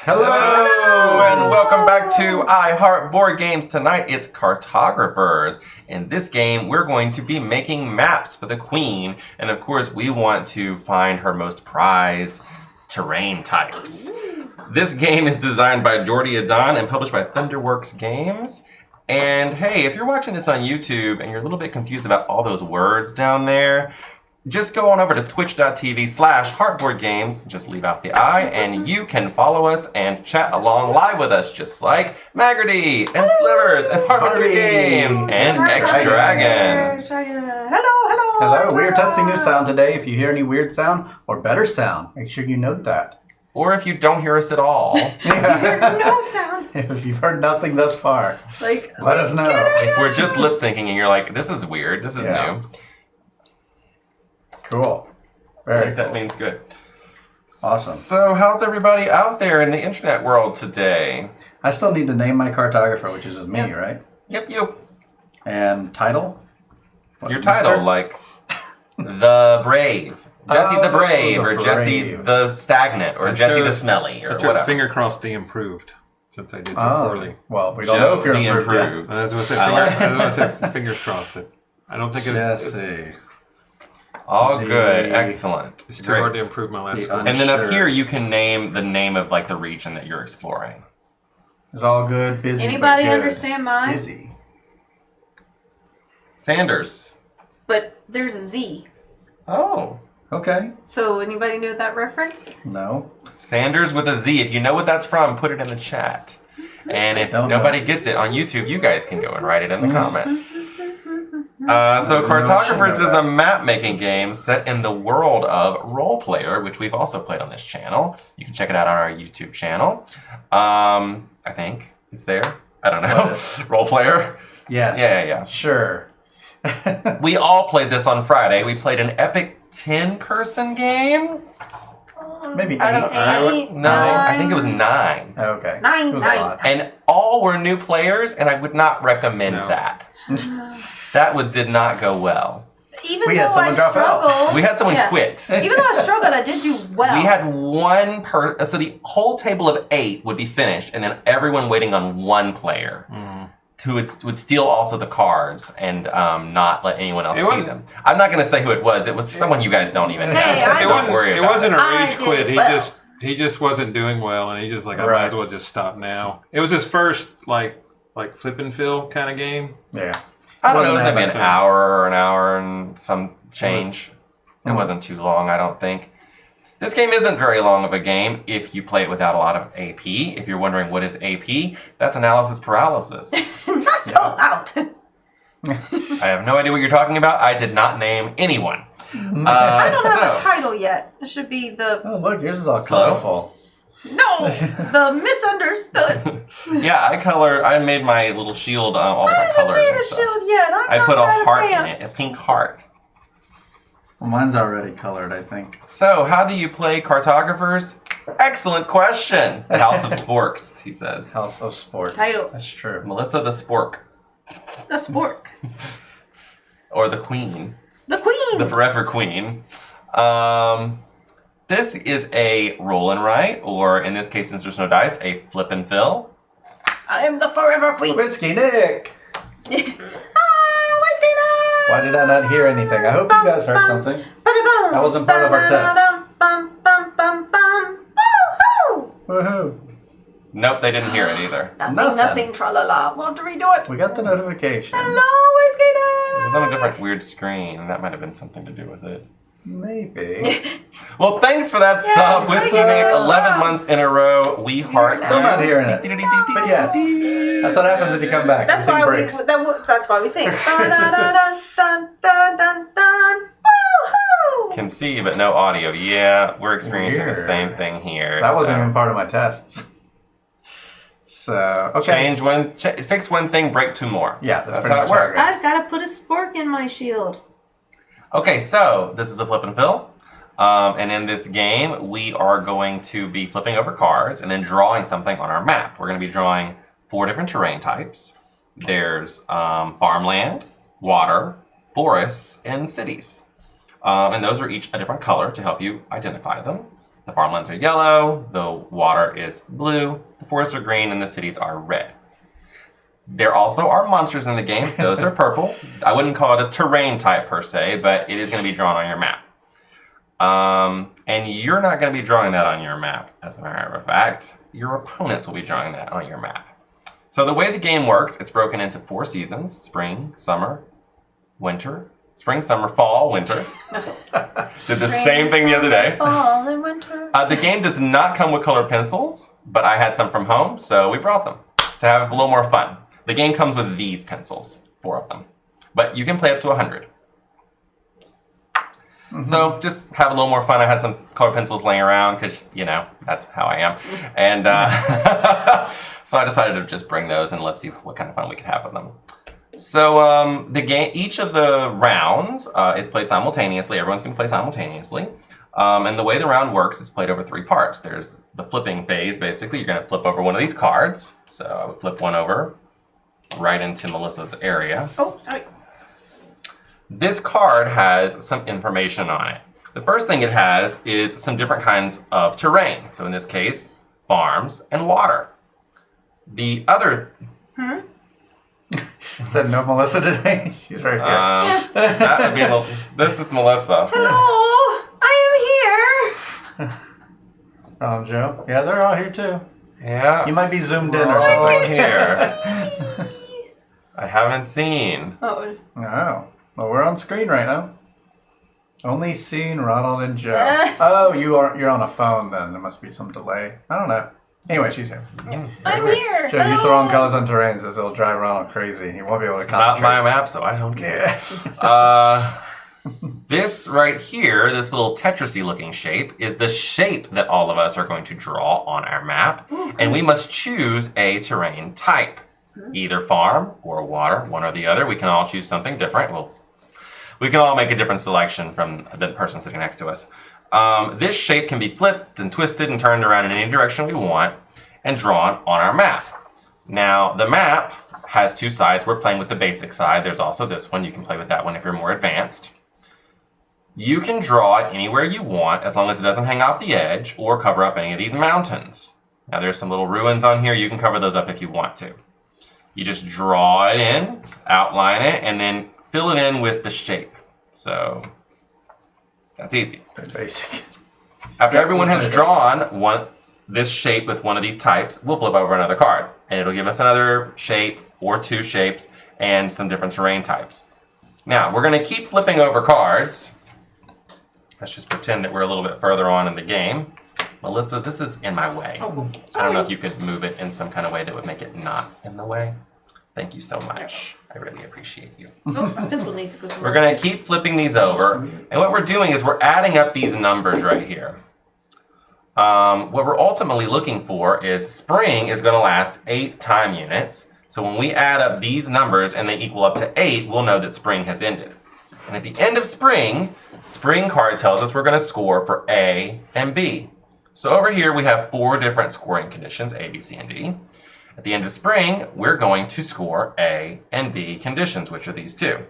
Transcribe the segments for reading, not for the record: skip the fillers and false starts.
Hello, and welcome back to I Heart Board Games. Tonight it's Cartographers. In this game, we're going to be making maps for the Queen, and of course, we want to find her most prized terrain types. This game is designed by Jordi Adon and published by Thunderworks Games. And hey, if you're watching this on YouTube and you're a little bit confused about all those words down there, just go on over to twitch.tv/heartboardgames, just leave out the I, and you can follow us and chat along live with us, just like Maggerty and Slivers and Heartbreaker Games and X-Dragon. Hello, we are testing new sound today. If you hear any weird sound or better sound, make sure you note that. Or if you don't hear us at all. No sound. If you've heard nothing thus far, let us know. If we're just lip syncing and you're like, this is weird, this is new. Cool. I think that means good. Awesome. So how's everybody out there in the internet world today? I still need to name my cartographer, which is me, right? Yep, you. And title? Your title, like The Brave. Jesse the Brave, or Jesse the Stagnant, or Jesse the Smelly, or whatever. Finger crossed the improved, since I did so poorly. Well, we don't know if you're improved. I was going to say fingers crossed it. I don't think it is. Jesse. All good, excellent. It's too hard to improve my last score. And then up here, you can name the name of like the region that you're exploring. It's all good, busy. Anybody but good. understand mine? Busy. Sanders. But there's a Z. Oh. Okay. So anybody know that reference? No. Sanders with a Z. If you know what that's from, put it in the chat. And if nobody gets it on YouTube, you guys can go and write it in the comments. So Cartographers is a map-making game set in the world of Role Player, which we've also played on this channel. You can check it out on our YouTube channel. I think it's there. I don't know. Role Player? Yes. Yeah. Sure. We all played this on Friday. We played an epic 10-person game. Maybe 8. I think it was 9. Okay. 9. It was a lot. And all were new players, and I would not recommend that. That did not go well. Even though I struggled. We had someone quit. Even though I struggled, I did do well. We had one so the whole table of 8 would be finished, and then everyone waiting on one player who would steal also the cards and not let anyone else see them. I'm not going to say who it was. It was someone you guys don't even know. Don't worry about it. It wasn't a rage quit. He just wasn't doing well, and he just like, I might as well just stop now. It was his first like flip and fill kind of game. Yeah. I don't know, it was maybe an hour and some change. It wasn't too long, I don't think. This game isn't very long of a game if you play it without a lot of AP. If you're wondering what is AP, that's analysis paralysis. Not so loud. I have no idea what you're talking about. I did not name anyone. I don't have a title yet. It should be the... Oh, look, yours is all colorful. No! The misunderstood. Yeah, I made my little shield all different colors. I haven't made a shield yet. I put a heart in it, a pink heart. Well, mine's already colored, I think. So, how do you play Cartographers? Excellent question. The House of Sporks, he says. House of Sports. Title. That's true. Melissa the Spork. The spork. Or the Queen. The Queen. The Forever Queen. This is a roll and write, or in this case, since there's no dice, a flip and fill. I am the Forever Queen. Whiskey Nick. Whiskey Nick. Why did I not hear anything? I hope you guys heard something. That wasn't part of our test. Woohoo. Nope, they didn't hear it either. Nothing, tra-la-la. We'll have to redo it. We got the notification. Hello, Whiskey Nick. It was on a different weird screen, and that might have been something to do with it. Maybe. Well, thanks for that sub, Whiskey Nick. 11 months in a row. We heart. Still not hearing it. But yes, that's what happens when you come back. That's why we sing. Woohoo! Can see, but no audio. Yeah, we're experiencing the same thing here. That wasn't even part of my tests. So, okay. Fix one thing, break 2 more. Yeah, that's how it works. I've got to put a spork in my shield. Okay, so this is a flip and fill. And in this game, we are going to be flipping over cards and then drawing something on our map. We're going to be drawing 4 different terrain types. There's farmland, water, forests, and cities. And those are each a different color to help you identify them. The farmlands are yellow, the water is blue, the forests are green, and the cities are red. There also are monsters in the game. Those are purple. I wouldn't call it a terrain type per se, but it is going to be drawn on your map. And you're not going to be drawing that on your map, as a matter of fact. Your opponents will be drawing that on your map. So the way the game works, it's broken into 4 seasons: spring, summer, winter, spring, summer, fall, winter. Did the same thing the other day. Fall and winter. The game does not come with colored pencils, but I had some from home, so we brought them to have a little more fun. The game comes with these pencils, 4 of them. But you can play up to 100. So just have a little more fun. I had some colored pencils laying around because, you know, that's how I am. And so I decided to just bring those and let's see what kind of fun we could have with them. So the game, each of the rounds is played simultaneously. Everyone's going to play simultaneously. And the way the round works is played over 3 parts. There's the flipping phase, basically. You're going to flip over one of these cards. So I would flip one over right into Melissa's area. Oh, sorry. This card has some information on it. The first thing it has is some different kinds of terrain. So in this case, farms and water. The other... Is that no Melissa today? She's right here. That would be... This is Melissa. Hello, I am here. Oh, Joe. Yeah, they're all here too. Yeah. You might be zoomed in or All something. here. I haven't seen. Oh. Oh. Well, we're on screen right now. Only seeing Ronald and Joe. Oh, you're on a phone then. There must be some delay. I don't know. Anyway, she's here. I'm here. Joe, you throw on colors on terrains as it'll drive Ronald crazy. He won't be able to It's not concentrate. my map, so I don't care. This right here, this little Tetrisy looking shape, is the shape that all of us are going to draw on our map. And we must choose a terrain type. Either farm or water, one or the other. We can all choose something different. We can all make a different selection from the person sitting next to us. This shape can be flipped and twisted and turned around in any direction we want and drawn on our map. Now, the map has 2 sides. We're playing with the basic side. There's also this one. You can play with that one if you're more advanced. You can draw it anywhere you want as long as it doesn't hang off the edge or cover up any of these mountains. Now, there's some little ruins on here. You can cover those up if you want to. You just draw it in, outline it, and then fill it in with the shape. So that's easy. Very basic. After everyone has drawn this shape with one of these types, we'll flip over another card. And it'll give us another shape or 2 shapes and some different terrain types. Now, we're going to keep flipping over cards. Let's just pretend that we're a little bit further on in the game. Melissa, this is in my way. Oh, I don't know if you could move it in some kind of way that would make it not in the way. Thank you so much. I really appreciate you. Oh, my pencil needs to go somewhere. We're going to keep flipping these over. And what we're doing is we're adding up these numbers right here. What we're ultimately looking for is spring is going to last 8 time units. So when we add up these numbers and they equal up to 8, we'll know that spring has ended. And at the end of spring card tells us we're going to score for A and B. So over here we have 4 different scoring conditions, A, B, C, and D. At the end of spring, we're going to score A and B conditions, which are these 2.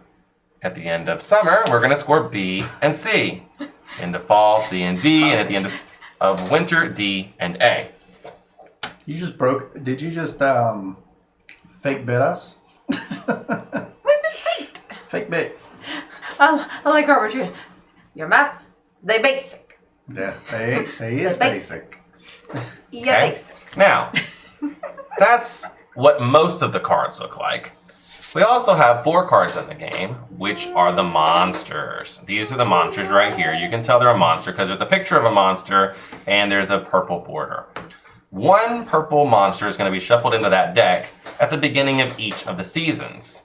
At the end of summer, we're going to score B and C. End of fall, C and D. And at the end of winter, D and A. Did you just fake bit us? We've been faked. Fake bit. I like Robert. Your maps, they basic. Yeah, he is basic. Yeah, Okay. basic. Now, that's what most of the cards look like. We also have 4 cards in the game, which are the monsters. These are the monsters right here. You can tell they're a monster because there's a picture of a monster and there's a purple border. 1 purple monster is going to be shuffled into that deck at the beginning of each of the seasons.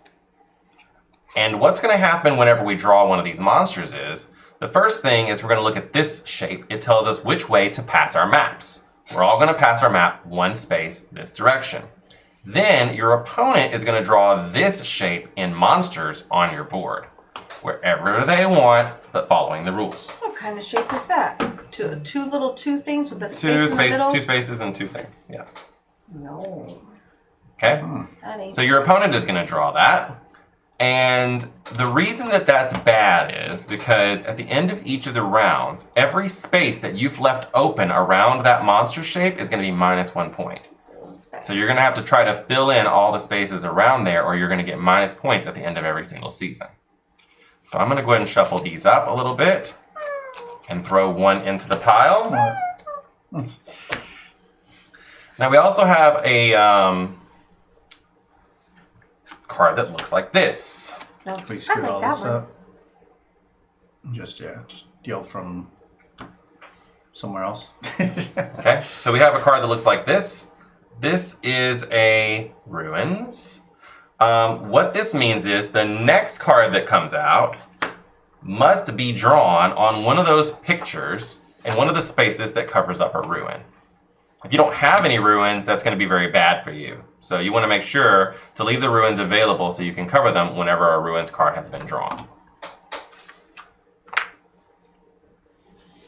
And what's going to happen whenever we draw one of these monsters is, the first thing is we're going to look at this shape. It tells us which way to pass our maps. We're all going to pass our map 1 space this direction. Then your opponent is going to draw this shape in monsters on your board, wherever they want, but following the rules. What kind of shape is that? Two little things with a space in the middle? 2 spaces and 2 things, yeah. No. Okay? That ain't. So your opponent is going to draw that. And the reason that that's bad is because at the end of each of the rounds, every space that you've left open around that monster shape is going to be -1 point. So you're going to have to try to fill in all the spaces around there, or you're going to get minus points at the end of every single season. So I'm going to go ahead and shuffle these up a little bit and throw one into the pile. Now we also have a card that looks like this. No, Can we I scoot all like that this one. up? Just deal from somewhere else. Okay, so we have a card that looks like this. This is a Ruins. What this means is the next card that comes out must be drawn on one of those pictures in one of the spaces that covers up a ruin. If you don't have any ruins, that's going to be very bad for you. So you want to make sure to leave the ruins available so you can cover them whenever a ruins card has been drawn.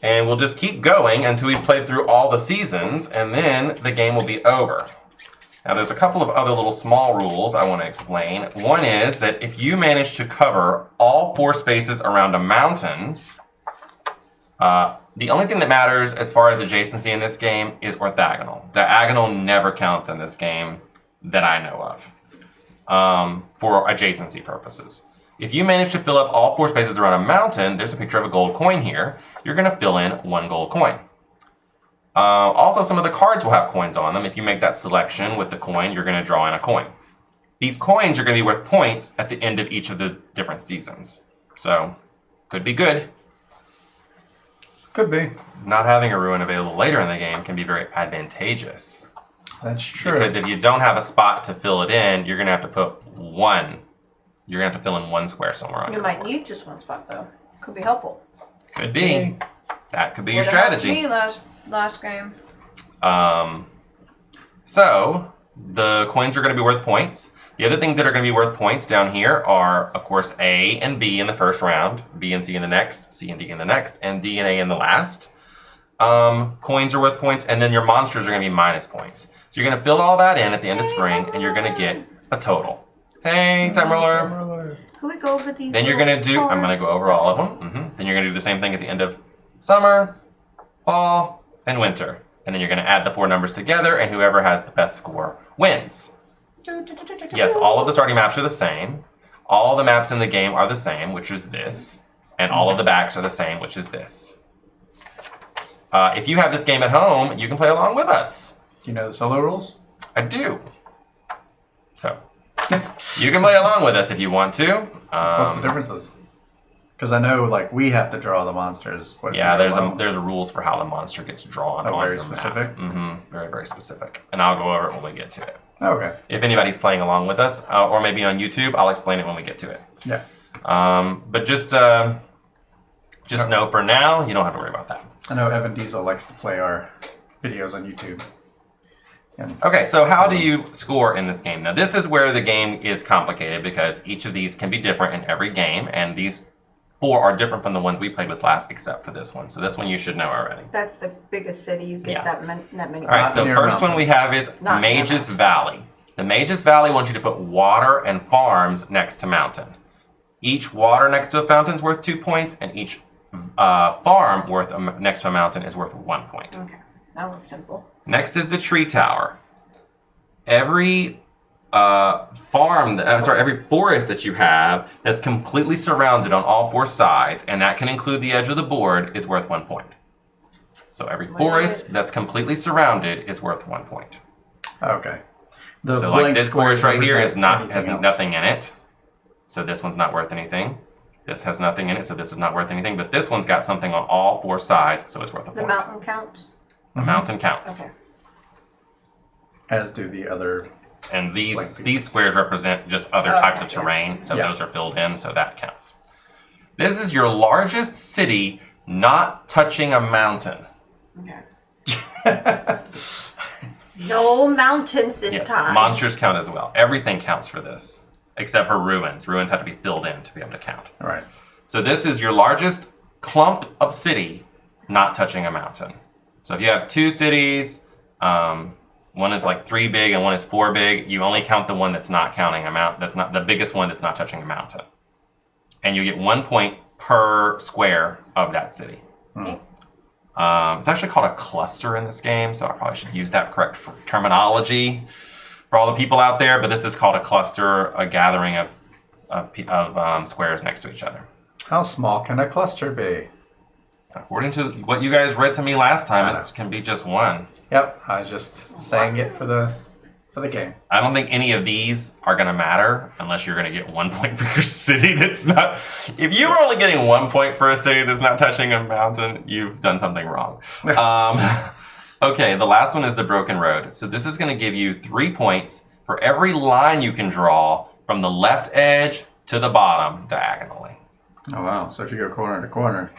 And we'll just keep going until we've played through all the seasons, and then the game will be over. Now there's a couple of other little small rules I want to explain. One is that if you manage to cover all 4 spaces around a mountain, the only thing that matters as far as adjacency in this game is orthogonal. Diagonal never counts in this game that I know of for adjacency purposes. If you manage to fill up all 4 spaces around a mountain, there's a picture of a gold coin here, you're going to fill in 1 gold coin. Also, some of the cards will have coins on them. If you make that selection with the coin, you're going to draw in a coin. These coins are going to be worth points at the end of each of the different seasons. So, could be good. Could be. Not having a ruin available later in the game can be very advantageous. That's true. Because if you don't have a spot to fill it in, you're going to have to put 1. You're going to have to fill in 1 square somewhere on You your might board. need just 1 spot though. Could be helpful. Could be. That could be your Would've helped strategy. Me last game. So, the coins are going to be worth points. The other things that are going to be worth points down here are, of course, A and B in the first round, B and C in the next, C and D in the next, and D and A in the last. Coins are worth points, and then your monsters are going to be minus points. So you're going to fill all that in at the end of spring, and you're going to get a total. Hey, time roller. Can we go over these? Then you're going to do, I'm going to go over all of them. Then you're going to do the same thing at the end of summer, fall, and winter. And then you're going to add the 4 numbers together, and whoever has the best score wins. Yes, all of the starting maps are the same. All the maps in the game are the same, which is this. And all of the backs are the same, which is this. If you have this game at home, you can play along with us. Do you know the solo rules? I do. So, you can play along with us if you want to. What's the differences? Because I know, like, we have to draw the monsters. What if Yeah, you're alone? there's rules for how the monster gets drawn. Oh, on very the map. specific? Very, very specific. And I'll go over it when we get to it. Okay. If anybody's playing along with us, or maybe on YouTube, I'll explain it when we get to it. Yeah. But just know for now, you don't have to worry about that. I know Evan Diesel likes to play our videos on YouTube. And Okay, so how do you score in this game? Now, this is where the game is complicated because each of these can be different in every game, and these 4 are different from the ones we played with last, except for this one. So this one you should know already. That's the biggest city. You get Yeah. that many. All right, so near first mountain. one we have is Not near Mage's mountain. Valley. The Mage's Valley wants you to put water and farms next to mountain. Each water next to a fountain is worth 2 points, and each farm next to a mountain is worth 1 point. Okay, that one's simple. Next is the Tree Tower. Every every forest that you have that's completely surrounded on all 4 sides, and that can include the edge of the board, is worth 1 point. So every forest that's completely surrounded is worth 1 point. okay. The So like blank this squares forest right here has represent has anything else. nothing in it. So this one's not worth anything. This has nothing in it, so this is not worth anything. But this one's got something on all 4 sides, so it's worth a The point. mountain counts. The mountain counts. Okay. As do the other. And Like these pieces. squares represent just other Okay, types of yeah. terrain, so Yeah. those are filled in, so that counts. This is your largest city not touching a mountain. Okay. No mountains this Yes, time. monsters count as well. Everything counts for this, except for ruins. Ruins have to be filled in to be able to count. All right. So this is your largest clump of city not touching a mountain. So if you have 2 cities, One is like 3 big and one is 4 big. You only count the one that's not counting a mountain. That's not the biggest one that's not touching a mountain. And you get 1 point per square of that city. Okay. It's actually called a cluster in this game, so I probably should use that correct terminology for all the people out there. But this is called a cluster, a gathering of squares next to each other. How small can a cluster be? According to what you guys read to me last time, it can be just 1. Yep, I was just saying it for the game. I don't think any of these are going to matter unless you're going to get 1 point for your city that's not... If you were only getting 1 point for a city that's not touching a mountain, you've done something wrong. Okay, the last one is the broken road. So this is going to give you 3 points for every line you can draw from the left edge to the bottom diagonally. Oh, wow. So if you go corner to corner...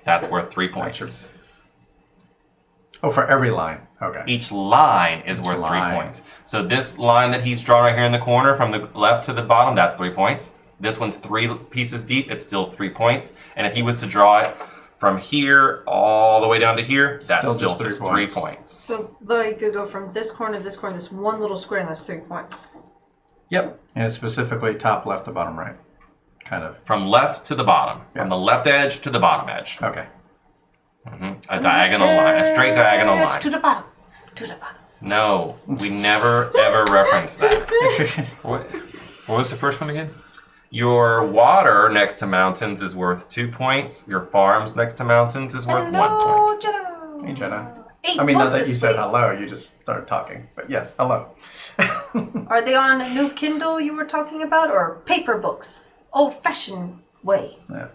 That's worth 3 points. Oh, for every line. Okay. Each line is worth 3 points. So this line that he's drawn right here in the corner from the left to the bottom, that's 3 points. This one's 3 pieces deep, it's still 3 points. And if he was to draw it from here all the way down to here, that's still just 3 points. So though you could go from this corner to this corner, this one little square, and that's 3 points. Yep. And it's specifically top left to bottom right. Kind of. From left to the bottom. Yeah. From the left edge to the bottom edge. Okay. A diagonal line, a straight diagonal line. To the bottom. To the bottom. No, we never ever reference that. What was the first one again? Your water next to mountains is worth 2 points. Your farms next to mountains is worth 1 point. Jenna. Hey, Jenna. 8 I mean, not books that is you said free. hello, you just started talking. But yes, hello. Are they on a new Kindle you were talking about, or paper books? Old-fashioned way. Yeah.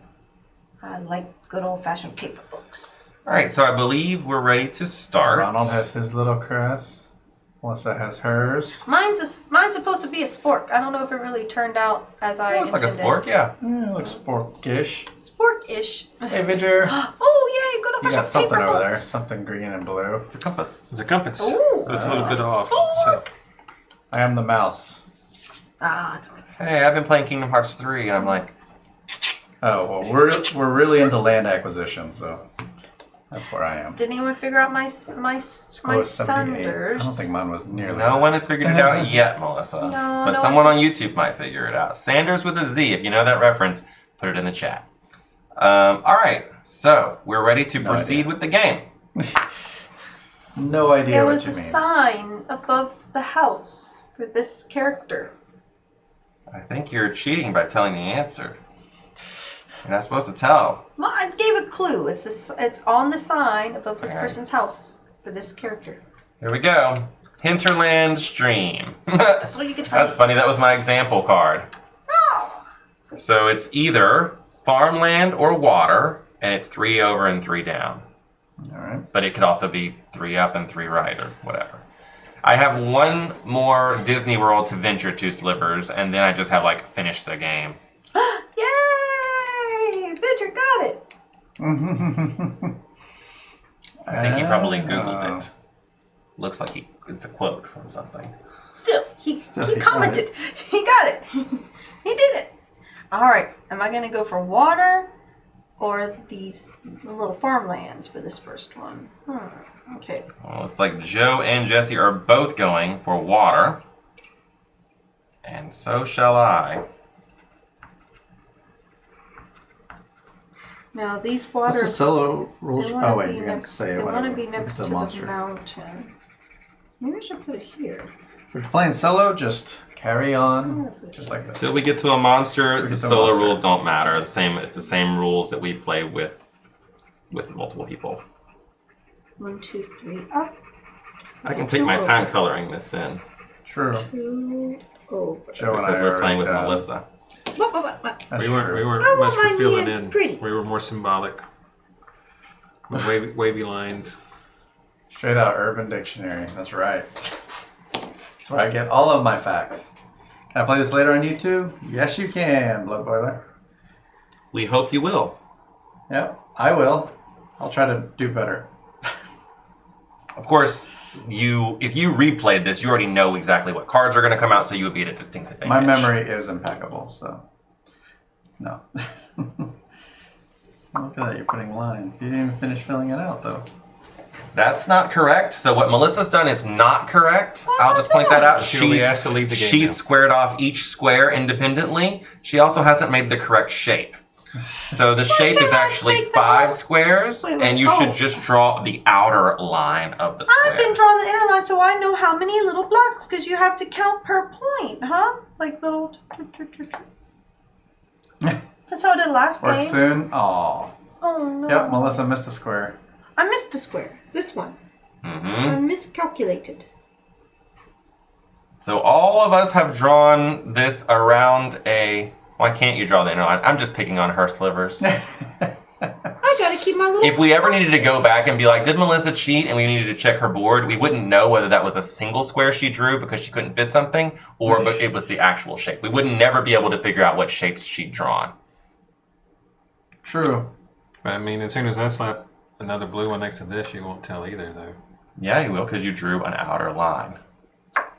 I like good old-fashioned paper books. All right, so I believe we're ready to start. Ronald has his little crest. Melissa has hers. Mine's supposed to be a spork. I don't know if it really turned out as I Looks like a intended. spork, yeah. It looks sporkish. Spork-ish. Hey, Vidger. Oh, yay, good You got old-fashioned something paper over there. books. Something green and blue. It's a compass. It's a compass. Ooh. That's a little bit off. Spork. I am the mouse. Ah, Hey, I've been playing Kingdom Hearts 3, and I'm like... Oh, well, we're really into land acquisition, so that's where I am. did anyone figure out my Score is 78. I don't Sanders? think mine was nearly No one has figured it out yet, Melissa. No, but no someone one- on YouTube might figure it out. Sanders with a Z, if you know that reference, put it in the chat. All right, so we're ready to proceed with the game. No idea There what was you a mean. sign above the house for this character. I think you're cheating by telling the answer. You're not supposed to tell. Well, I gave a clue. It's on the sign above this Okay. person's house for this character. Here we go. Hinterland Stream. That's all you get. That's funny. That was my example card. Oh. So it's either farmland or water, and it's 3 over and 3 down. All right. But it could also be 3 up and 3 right or whatever. I have one more Disney World to venture to, Slippers, and then I just have like finished the game. Yay! Victor got it. I think he probably Googled it. Looks like it's a quote from something. Still, he he got commented. He got it. He did it. All right. Am I going to go for water or these little farmlands for this first one? Okay. Well, it's like Joe and Jesse are both going for water. And so shall I. Now these What's water. the solo rules? They wanna Oh, wait, be you're going to next- say They whatever. want to be next It's to a the monster. mountain. Maybe I should put it here. If you're playing solo, just carry on. Just like this. Till we get to a monster, Till we the get to a solo monster. rules don't matter. It's the same rules that we play with multiple people. 1, 2, 3, up. I can take my time coloring this in True. 2 over. Joe and I because we're playing with are, Melissa. What? That's We true. weren't I much want for mine filling being in. pretty. We were more symbolic. With wavy lines. Straight out Urban Dictionary. That's right. That's where I get all of my facts. Can I play this later on YouTube? Yes, you can, Blood Boiler. We hope you will. Yep, I will. I'll try to do better. Of course, if you replayed this, you already know exactly what cards are going to come out, so you would be at a distinct advantage. My memory is impeccable, so no. Look at that, you're putting lines. You didn't even finish filling it out, though. That's not correct. So what Melissa's done is not correct. I'll just point that out. She'll be asked to leave the game She's now. squared off each square independently. She also hasn't made the correct shape. So the shape is can't I actually make the 5 whole- squares, Wait, and you should just draw the outer line of the square. I've been drawing the inner line so I know how many little blocks because you have to count per point, huh? Like little. That's how I did last Work game. soon. Aw. Oh no. Yep, Melissa missed a square. I missed a square. This one. Mm-hmm. I miscalculated. So all of us have drawn this around a... Why can't you draw the inner line? I'm just picking on her slivers. I gotta keep my little. If we ever needed to go boxes. back and be like, did Melissa cheat? And we needed to check her board, we wouldn't know whether that was a single square she drew because she couldn't fit something, or it was the actual shape. We would never be able to figure out what shapes she'd drawn. True. But I mean, as soon as I slap another blue one next to this, you won't tell either, though. Yeah, you will, because you drew an outer line.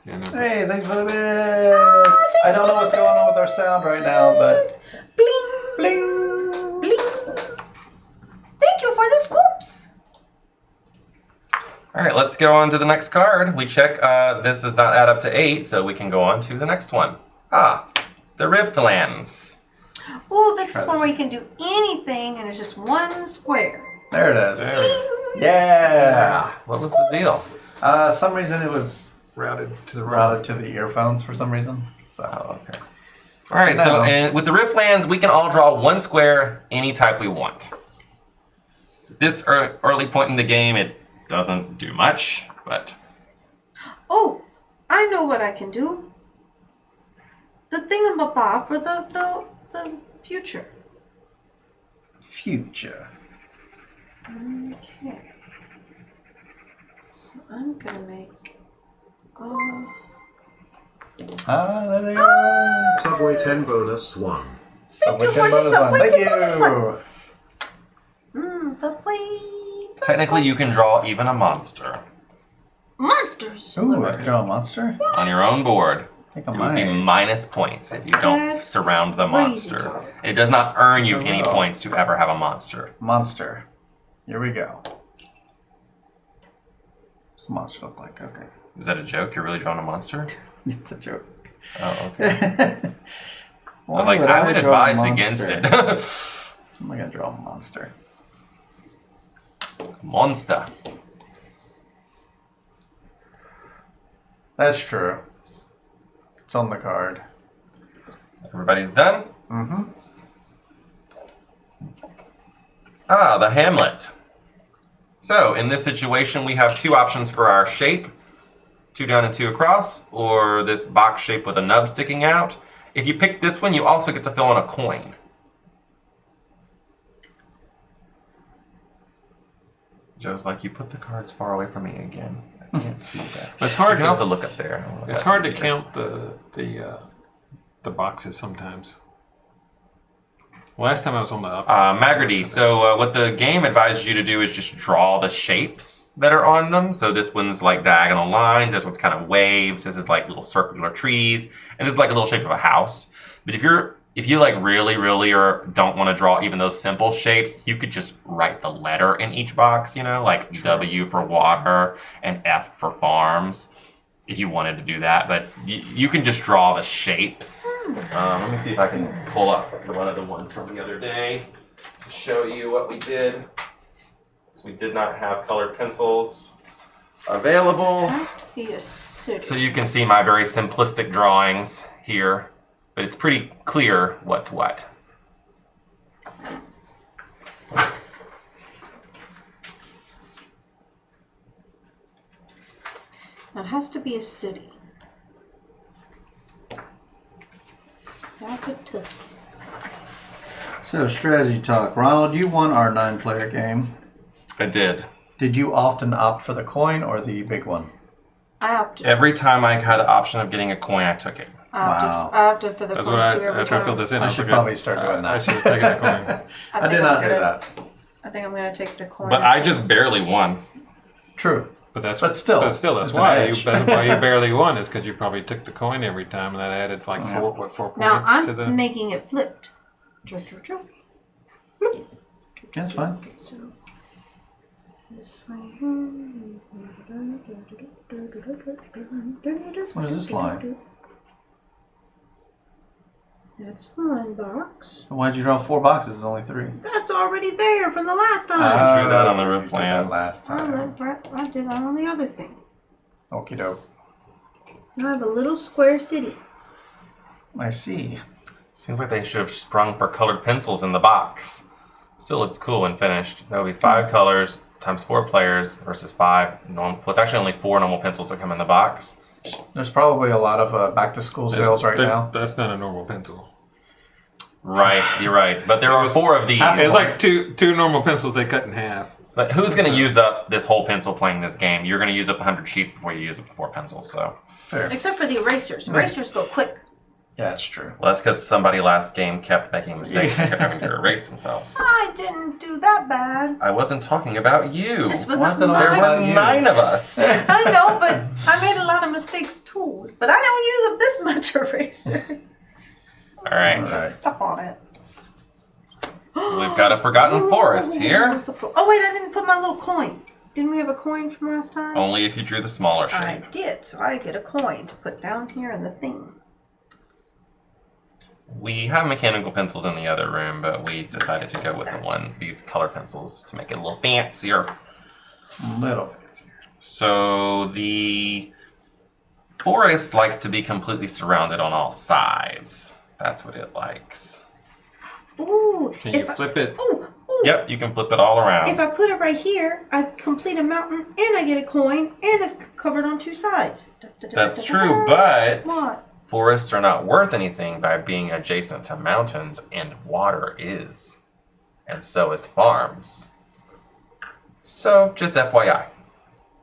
Yeah, no, Hey, thanks for the bits. I don't know what's going on with our sound right now, but Bling, bling. bling. Thank you for the scoops. All right, let's go on to the next card. We check this does not add up to 8, so we can go on to the next one. The Riftlands. Oh, this is one where you can do anything and it's just one square. There it is. there it is. Yeah. What was the deal? Some reason it was Routed to the routed to the earphones for some reason. So. Oh, okay. All right, so and with the Riftlands, we can all draw one square any type we want. This early point in the game, it doesn't do much, but... Oh, I know what I can do. The thingamabob for the future. Future. Okay. So I'm gonna make. There they go. Subway 10 bonus 1. Subway you 10 for the bonus Subway one. 10 bonus Thank you. Subway. Technically, you can draw even a monster Monsters. Ooh, I can draw a monster. on your own board. I think I It would be might. minus points if you don't That's surround the crazy monster. talk. It does not earn you any Oh. points to ever have a monster. Monster. Here we go. What's the monster look like? Okay. Is that a joke? You're really drawing a monster? It's a joke. Oh, okay. I Why was like, I would draw a advise against monster? it. I'm not gonna draw a monster. Monster. That's true. It's on the card. Everybody's done? Mm-hmm. The Hamlet. So, in this situation, we have 2 options for our shape. 2 down and 2 across, or this box shape with a nub sticking out. If you pick this one, you also get to fill in a coin. Joe's like, you put the cards far away from me again. I can't see that. It's hard You can to- also look up there. I don't know if It's that's hard to easier. count the boxes sometimes. Last time I was on the opposite. Magrity, so what the game advises you to do is just draw the shapes that are on them. So this one's like diagonal lines, this one's kind of waves, this is like little circular trees, and this is like a little shape of a house. But if you like really or don't want to draw even those simple shapes, you could just write the letter in each box, you know, like W for water and F for farms, if you wanted to do that. But you can just draw the shapes. Let me see if I can pull up one of the ones from the other day to show you what we did. So we did not have colored pencils available. It has to be a city. So you can see my very simplistic drawings here, but it's pretty clear what's what. It has to be a city. That's a tip. So, strategy talk. Ronald, you won our 9-player game. I did. Did you often opt for the coin or the big one? I opted. Every time I had an option of getting a coin, I took it. Wow. I opted for the That's what coins too every after I time. filled this in. I I should forgot. probably start doing I that. should have taken the coin. I think did I'm not do gonna- that. I think I'm gonna take the coin. But I just barely won. True. But still, that's it's an why edge. that's why you barely won. Is because you probably took the coin every time, and that added like 4 points Now to the. I'm making it flipped. Choo, choo, choo. That's fine. Okay, so This way. What is this line? That's one box. Why'd you draw 4 boxes? There's only 3. That's already there from the last time. I drew that on the You roof did that lands. last I time. did that on the other thing. Okie doke. Now I have a little square city. I see. Seems like they should have sprung for colored pencils in the box. Still looks cool when finished. That would be 5 colors times 4 players versus 5 normal. Well, it's actually only 4 normal pencils that come in the box. There's probably a lot of back-to-school sales right now. That's not a normal pencil. Right, you're right. But there are 4 of these. It's like two normal pencils they cut in half. But who's going to use up this whole pencil playing this game? You're going to use up the 100 sheets before you use up the 4 pencils. So, Fair. Except for the erasers. Erasers go quick. Yeah, that's true. well, that's because somebody last game kept making mistakes and kept having to erase themselves. I didn't do that bad. I wasn't talking about you. This was Why not is it always There about were you? 9 of us. I know, but I made a lot of mistakes too. But I don't use up this much eraser. All right. Alright. Stuff on it. We've got a forgotten forest here. Oh wait, I didn't put my little coin. Didn't we have a coin from last time? Only if you drew the smaller I shape. did, so I get a coin to put down here in the thing. We have mechanical pencils in the other room, but we decided to go with these color pencils to make it a little fancier. Little fancier. So the forest likes to be completely surrounded on all sides. That's what it likes. Ooh. Can you flip it? Ooh. Yep, you can flip it all around. If I put it right here, I complete a mountain and I get a coin and it's covered on 2 sides. That's true, but What? forests are not worth anything by being adjacent to mountains, and water is. And so is farms. So, just FYI.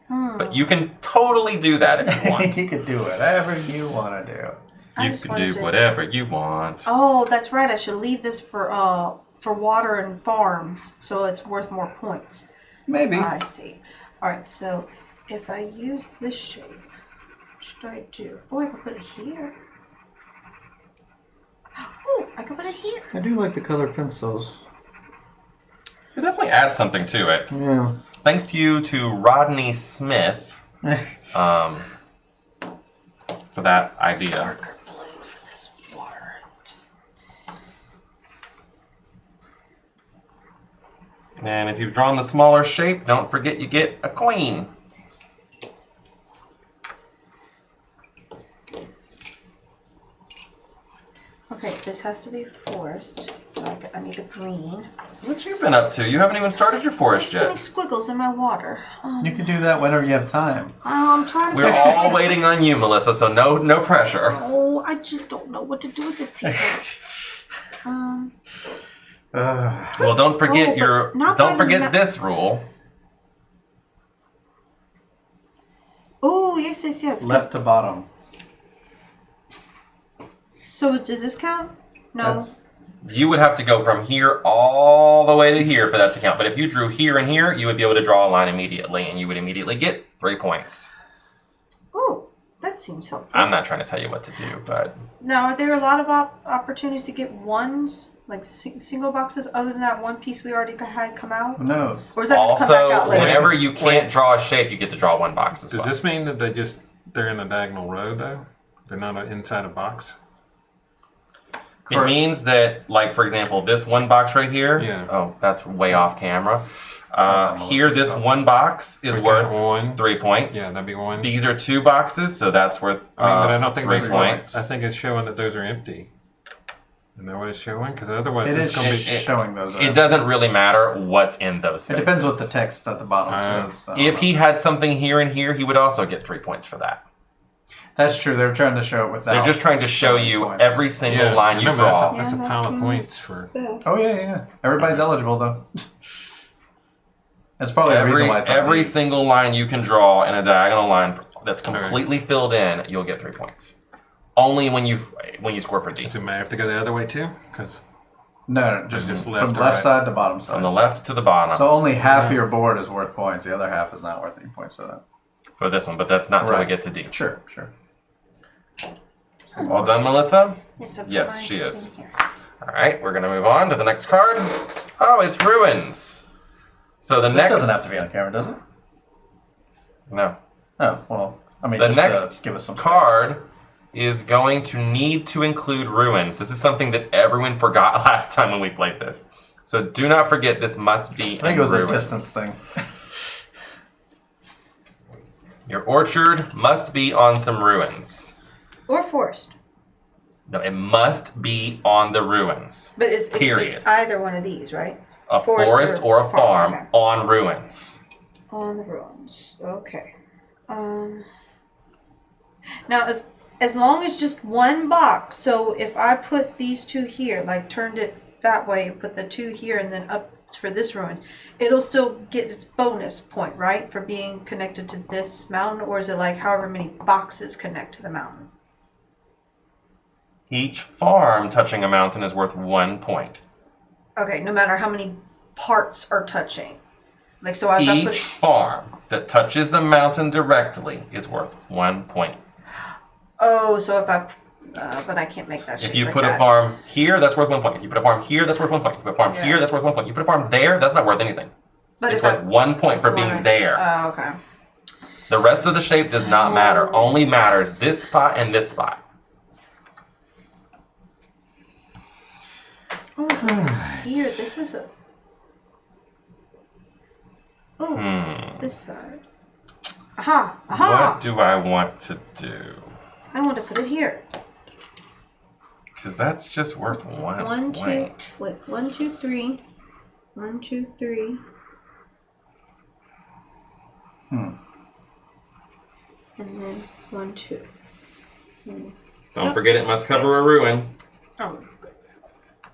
But you can totally do that if you want. You could do whatever you want to do. I You just can wanted do to- whatever you want. Oh, that's right. I should leave this for water and farms, so it's worth more points. Maybe. I see. All right. So if I use this shape, what should I do? Oh, I can put it here. Oh, I can put it here. I do like the colored pencils. You definitely add something to it. Yeah. Thanks to you to Rodney Smith for that idea. Darker blue for this water. And if you've drawn the smaller shape, don't forget you get a coin. Okay, this has to be forest, so I need a green. What you been up to? You haven't even started your forest There's too many yet. squiggles in my water. You can do that whenever you have time. I'm trying to. We're all waiting on you, Melissa, so no pressure. Oh, I just don't know what to do with this piece. Well, don't forget Oh, but not by don't the forget ma- this rule. Oh, yes. 'cause- Left to bottom. So does this count? No. That's, You would have to go from here all the way to here for that to count. But if you drew here and here, you would be able to draw a line immediately, and you would immediately get 3 points. Oh, that seems helpful. I'm not trying to tell you what to do, but Now, are there a lot of opportunities to get ones, like single boxes, other than that one piece we already had come out? who knows? Or is that going to come back also out later? whenever you can't draw a shape, you get to draw 1 box as Does well. this mean that they're in a diagonal row though? They're not inside a box? It means that, like, for example, this 1 box right here. Yeah. Oh, that's way off camera. Melissa's Here, this stuff. 1 box is Okay, worth 1. 3 points. Yeah, that'd be 1. These are 2 boxes, so that's worth I mean, but I don't think 3 those points. I think it's showing that those are empty. Isn't that what it's showing? Because otherwise It it's is going to be. showing those. It doesn't really matter what's in those It spaces. depends what the text at the bottom says. If he had something here and here, he would also get 3 points for that. That's true. They're trying to show it without. They're just trying to show you points. every single line you no, but draw. That's a that pile of seems points for. best. Oh yeah. Everybody's eligible though. That's probably the reason why it's on Every these. single line you can draw in a diagonal line that's completely filled in, you'll get 3 points. Only when you score for D. Does it matter if they go the other way too? Because No, just Just from left left to right. side to bottom side. From the left to the bottom So only half of your board is worth points. The other half is not worth any points. So that. for this one, but that's not until we Right. get to D. Sure. All done, Melissa? It's a Yes, line she is. in here. All right, we're going to move on to the next card. Oh, it's Ruins. So the This next doesn't have to be on camera, does it? no. Oh, well, I mean, The just next to give us some card is going to need to include ruins. This is something that everyone forgot last time when we played this. So do not forget this must be I think in it was ruins. a distance thing. Your orchard must be on some ruins. Or forest. No, it must be on the ruins. But it could be Period. either one of these, right? A forest or a farm okay. on ruins. On the ruins. Okay. Now, as long as just one box, so if I put these two here, like turned it that way, put the two here and then up for this ruin, it'll still get its bonus point, right? For being connected to this mountain, or is it like however many boxes connect to the mountain? Each farm touching a mountain is worth 1 point. Okay, no matter how many parts are touching. Like, so if I Each put... farm that touches the mountain directly is worth 1 point. Oh, so if I... but I can't make that shape If you like put that. a farm here, that's worth 1 point. If you put a farm here, that's worth 1 point. If you put a farm Yeah. here, that's worth 1 point. You put a farm there, that's not worth anything. But It's if worth 1 point for being Right. there. Oh, okay. The rest of the shape does not matter. Only matters this spot and this spot. Oh, here, this is a... Oh, this side. Aha! Aha! What do I want to do? I want to put it here. Because that's just worth 1 One, two, point. wait, 1, 2, 3. 1, 2, 3. And then 1, 2. Don't forget it must cover a ruin. Oh, good.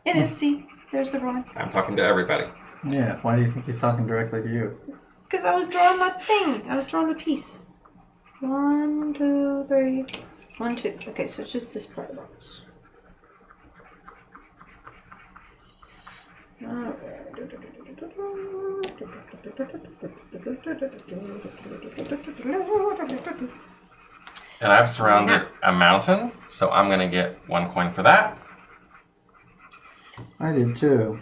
It is, see? There's the ruin. I'm talking to everybody. Yeah, why do you think he's talking directly to you? Because I was drawing my thing. I was drawing the piece. 1, 2, 3. 1, 2. Okay, so it's just this part of the box. And I've surrounded a mountain, so I'm going to get 1 coin for that. I did too.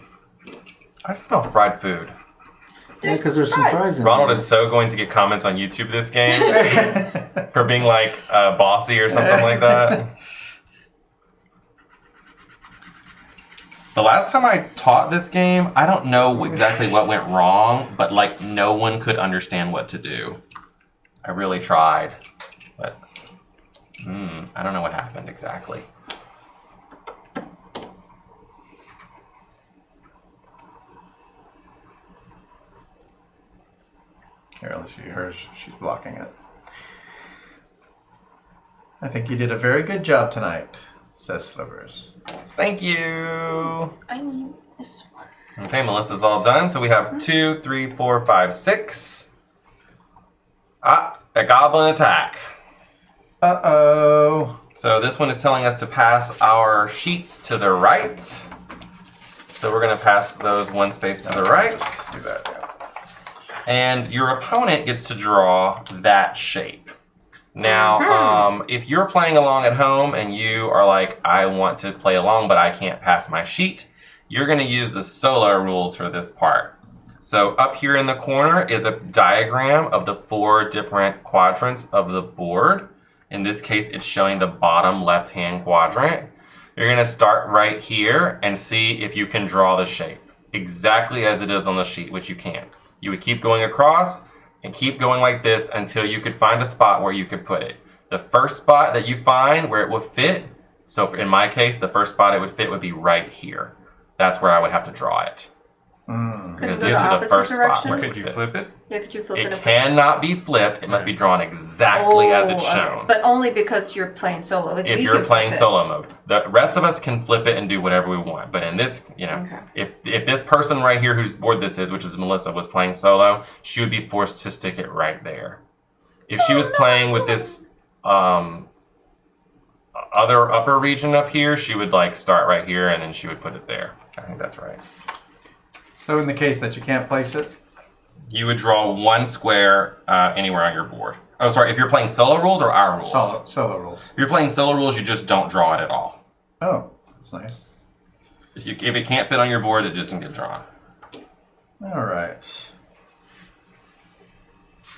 I smell fried food. Yeah, because there's some fries in Ronald there. is so going to get comments on YouTube this game for being like bossy or something like that. The last time I taught this game, I don't know exactly what went wrong, but like no one could understand what to do. I really tried, but I don't know what happened exactly. Here, let's see hers. She's blocking it. I think you did a very good job tonight, says Slivers. Thank you. I need this one. Okay, Melissa's all done. So we have 2, 3, 4, 5, 6. Ah, a goblin attack. Uh-oh. So this one is telling us to pass our sheets to the right. So we're going to pass those 1 space to the right. Do that, yeah. And your opponent gets to draw that shape. Now, if you're playing along at home and you are like, I want to play along, but I can't pass my sheet, you're going to use the solo rules for this part. So up here in the corner is a diagram of the 4 different quadrants of the board. In this case, it's showing the bottom left-hand quadrant. You're going to start right here and see if you can draw the shape exactly as it is on the sheet, which you can. You would keep going across and keep going like this until you could find a spot where you could put it. The first spot that you find where it will fit, so in my case, the first spot it would fit would be right here. That's where I would have to draw it. Because this is the first spot where it Could would you fit. flip it? Yeah, could you flip It it? cannot be flipped. It must be drawn exactly as it's shown. But only because you're playing solo. Like, If we you're can playing flip it. solo mode. The rest of us can flip it and do whatever we want. But in this, Okay. if this person right here whose board this is, which is Melissa, was playing solo, she would be forced to stick it right there. If she was playing with this other upper region up here, she would like start right here and then she would put it there. I think that's right. So in the case that you can't place it, You would draw 1 square anywhere on your board. Oh, sorry, if you're playing solo rules or our rules? solo rules. If you're playing solo rules, you just don't draw it at all. Oh, that's nice. If it can't fit on your board, it doesn't get drawn. All right.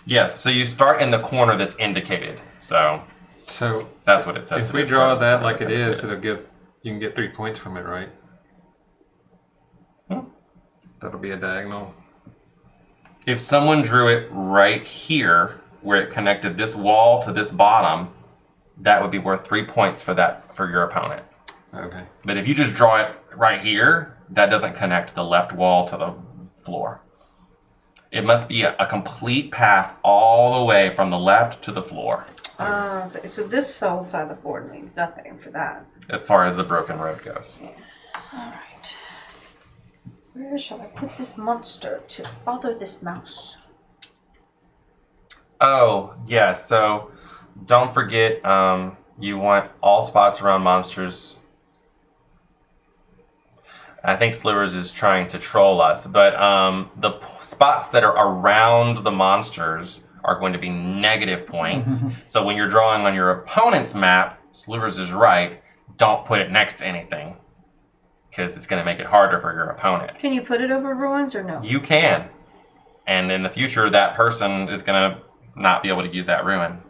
Yes, so you start in the corner that's indicated. So that's what it says. If we draw that like it is, it'll give you can get 3 points from it, right? That'll be a diagonal. If someone drew it right here, where it connected this wall to this bottom, that would be worth 3 points for your opponent. Okay. But if you just draw it right here, that doesn't connect the left wall to the floor. It must be a complete path all the way from the left to the floor. So this whole side of the board means nothing for that. As far as the broken road goes. All right. Where shall I put this monster to bother this mouse? Oh, yeah, so don't forget you want all spots around monsters. I think Slivers is trying to troll us, but the spots that are around the monsters are going to be negative points. So when you're drawing on your opponent's map, Slivers is right, don't put it next to anything, because it's going to make it harder for your opponent. Can you put it over ruins or no? You can. And in the future, that person is going to not be able to use that ruin.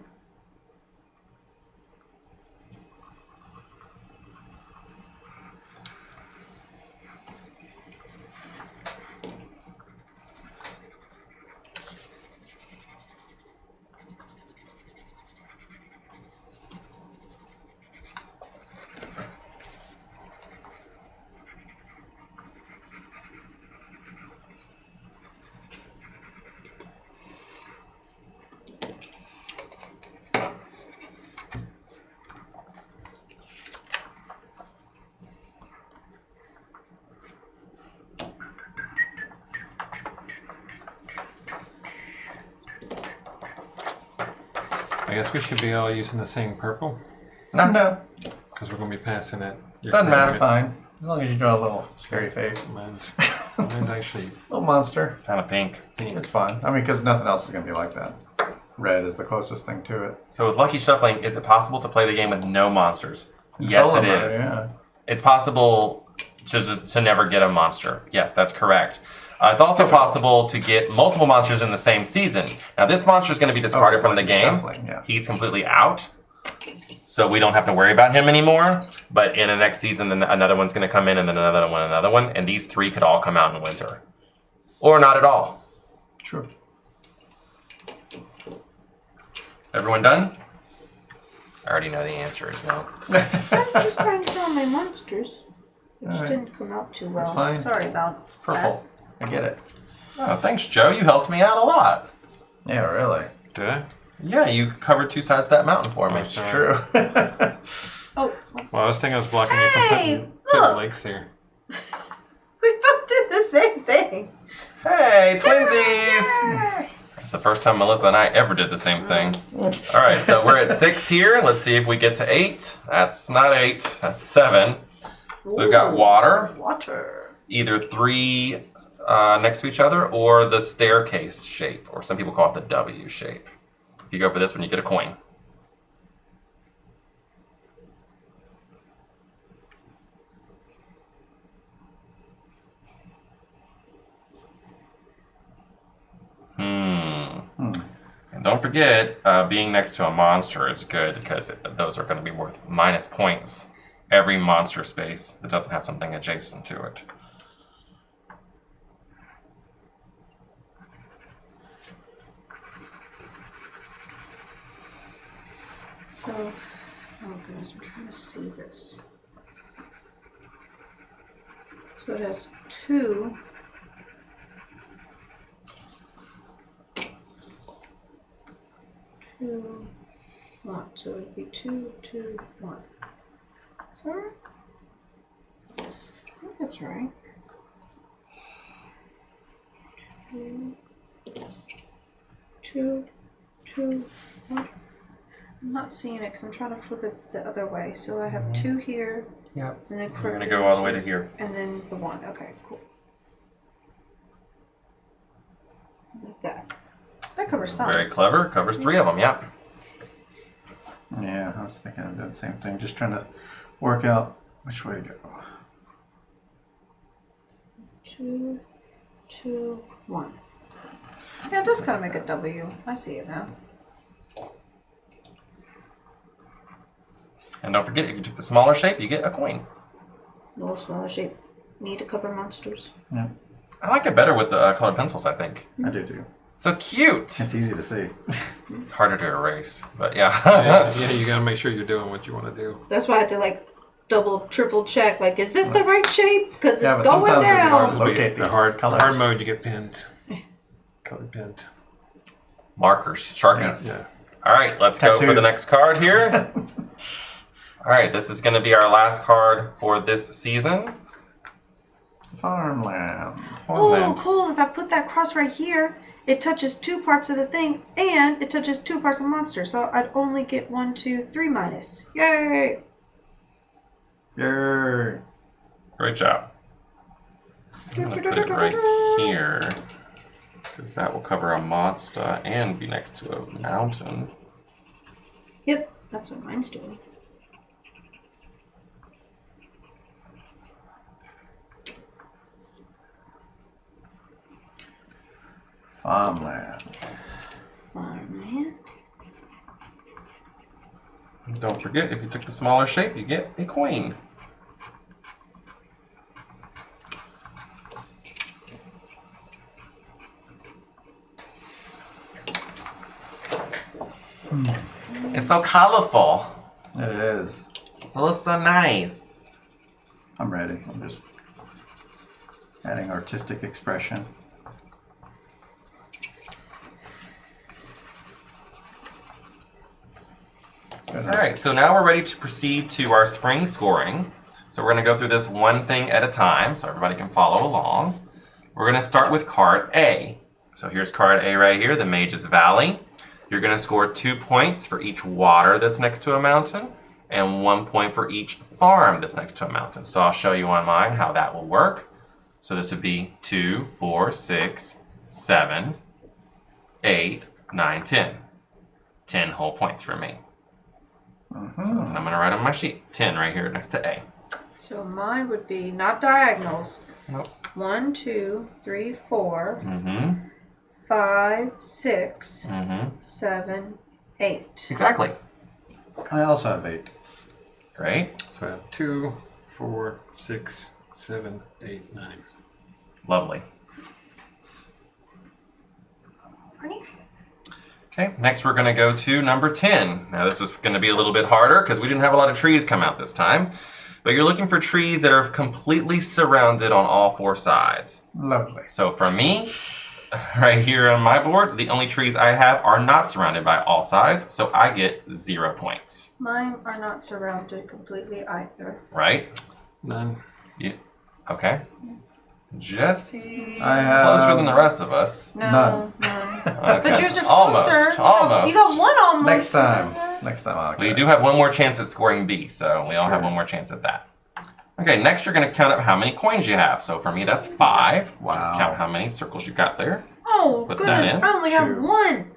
I guess we should be all using the same purple No. because we're going to be passing it. Doesn't matter. That's fine. As long as you draw a little scary face. Mine's actually Little monster. Kind of pink. It's fine. I mean, because nothing else is going to be like that. Red is the closest thing to it. So with Lucky Shuffling, is it possible to play the game with no monsters? Yes, Solo it mode, is. yeah. It's possible to never get a monster. Yes, that's correct. It's also possible to get multiple monsters in the same season. Now, this monster is going to be discarded from the Lucky game. Shuffling, yeah. He's completely out, so we don't have to worry about him anymore. But in the next season, then another one's going to come in, and then another one, and these three could all come out in winter. Or not at all. True. Everyone done? I already know the answer is no. I'm just trying to draw my monsters, which Alright. didn't come out too well. fine. Sorry about Purple. I get it. Oh, thanks, Joe. You helped me out a lot. Yeah, really. Did I? Yeah, you covered two sides of that mountain for me. Oh, sorry. True. that. Oh, Well, I was thinking I was blocking you from Hey, putting look. lakes there. we both did the same thing. Hey, twinsies! It's the first time Melissa and I ever did the same thing. All right, so we're at 6 here. Let's see if we get to 8. That's not 8. That's 7. So we've got water, Water. either 3 next to each other, or the staircase shape, or some people call it the W shape. If you go for this one, you get a coin. And don't forget, being next to a monster is good because those are going to be worth minus points every monster space that doesn't have something adjacent to it. So, oh goodness, I'm trying to see this. So it has 2. Two, 1. So it'd be 2, 2, 1. Is that right? I think that's right. 2, 2, 1. I'm not seeing it because I'm trying to flip it the other way. So I have 2 here. Yep. And then We're going to go all the way to here. And then the 1. Okay, cool. Like that. That covers some. Very clever. Covers 3 of them, yeah. Yeah, I was thinking of doing the same thing. Just trying to work out which way to go. 2, 2, 1. Yeah, it does kind of make a W. I see it now. And don't forget, if you took the smaller shape, you get a coin. No smaller shape. Need to cover monsters. Yeah, I like it better with the colored pencils, I think. I do too. So cute. It's easy to see. It's harder to erase, but yeah. Yeah, you gotta make sure you're doing what you want to do. That's why I had to like double, triple check. Like, is this the right shape? Because Yeah, it's but going sometimes it'd be hard to down. locate The these hard colors. mode, you get pinned. Colored pinned. Markers, Sharpies. Yeah. All right, let's go for the Tattoos. next card here. All right, this is going to be our last card for this season. Farmland. Oh, Farmland. cool. If I put that cross right here, it touches 2 parts of the thing, and it touches 2 parts of monster. So I'd only get 1, 2, 3 minus. Yay! Yay. Great job. I'm going to put it right here, because that will cover a monster and be next to a mountain. Yep, that's what mine's doing. Farmland. Farmland. Don't forget, if you took the smaller shape, you get a coin. It's so colorful. It is. It looks so nice. I'm ready. I'm just adding artistic expression. All right, so now we're ready to proceed to our spring scoring. So we're going to go through this one thing at a time so everybody can follow along. We're going to start with card A. So here's card A right here, the Mage's Valley. You're going to score 2 points for each water that's next to a mountain and 1 point for each farm that's next to a mountain. So I'll show you on mine how that will work. So this would be 2, 4, 6, 7, 8, 9, 10. 10 whole points for me. So that's what I'm going to write on my sheet. 10 right here next to A. So mine would be not diagonals. Nope. 1, 2, 3, 4, Mm-hmm. 5, 6, Mm-hmm. 7, 8. Exactly. I also have 8. Great. So I have 2, 4, 6, 7, 8, 9. Lovely. Okay, next we're going to go to number 10. Now this is going to be a little bit harder because we didn't have a lot of trees come out this time. But you're looking for trees that are completely surrounded on all 4 sides. Lovely. So for me, right here on my board, the only trees I have are not surrounded by all sides, so I get 0 points. Mine are not surrounded completely either. Right? None. Yeah. Okay. Jesse's I have- closer than the rest of us. No, None. none. Okay. But yours are Almost, closer. almost. You got 1 almost. Next time. Next time I'll We get do it. have one more chance at scoring B, so we all have one more chance at that. Okay, next you're going to count up how many coins you have. So for me, that's 5. Wow. Just count how many circles you got there. Oh, Put goodness. that in. I only have 2. 1.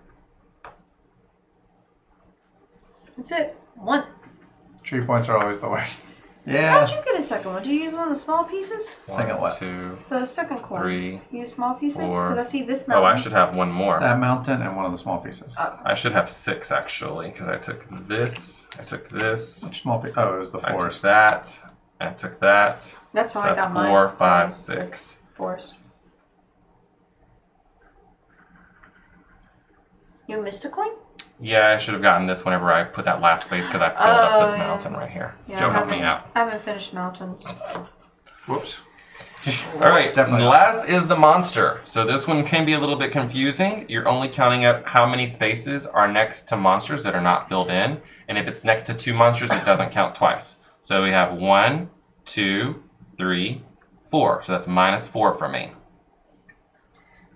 That's it. 1. 3 points are always the worst. Yeah. How'd you get a second one? Did you use one of the small pieces? Second 1, what? 2. The second coin. 3, You use small pieces? 4. Because I see this Oh, mountain. I should have one more. That mountain and one of the small pieces. I should have 6 actually, because I took this, I took this, Which small piece? Oh, it was the I took forest. that, I took that. That's how So I that's got mine. 4, 5, 6. Forest. You missed a coin? Yeah, I should have gotten this whenever I put that last space because I filled up this yeah. mountain right here. Yeah, Joe I helped me haven't- out. I haven't finished mountains. Whoops. All right, Definitely not. last is the monster. So this one can be a little bit confusing. You're only counting up how many spaces are next to monsters that are not filled in. And if it's next to 2 monsters, it doesn't count twice. So we have 1, 2, 3, 4. So that's -4 for me.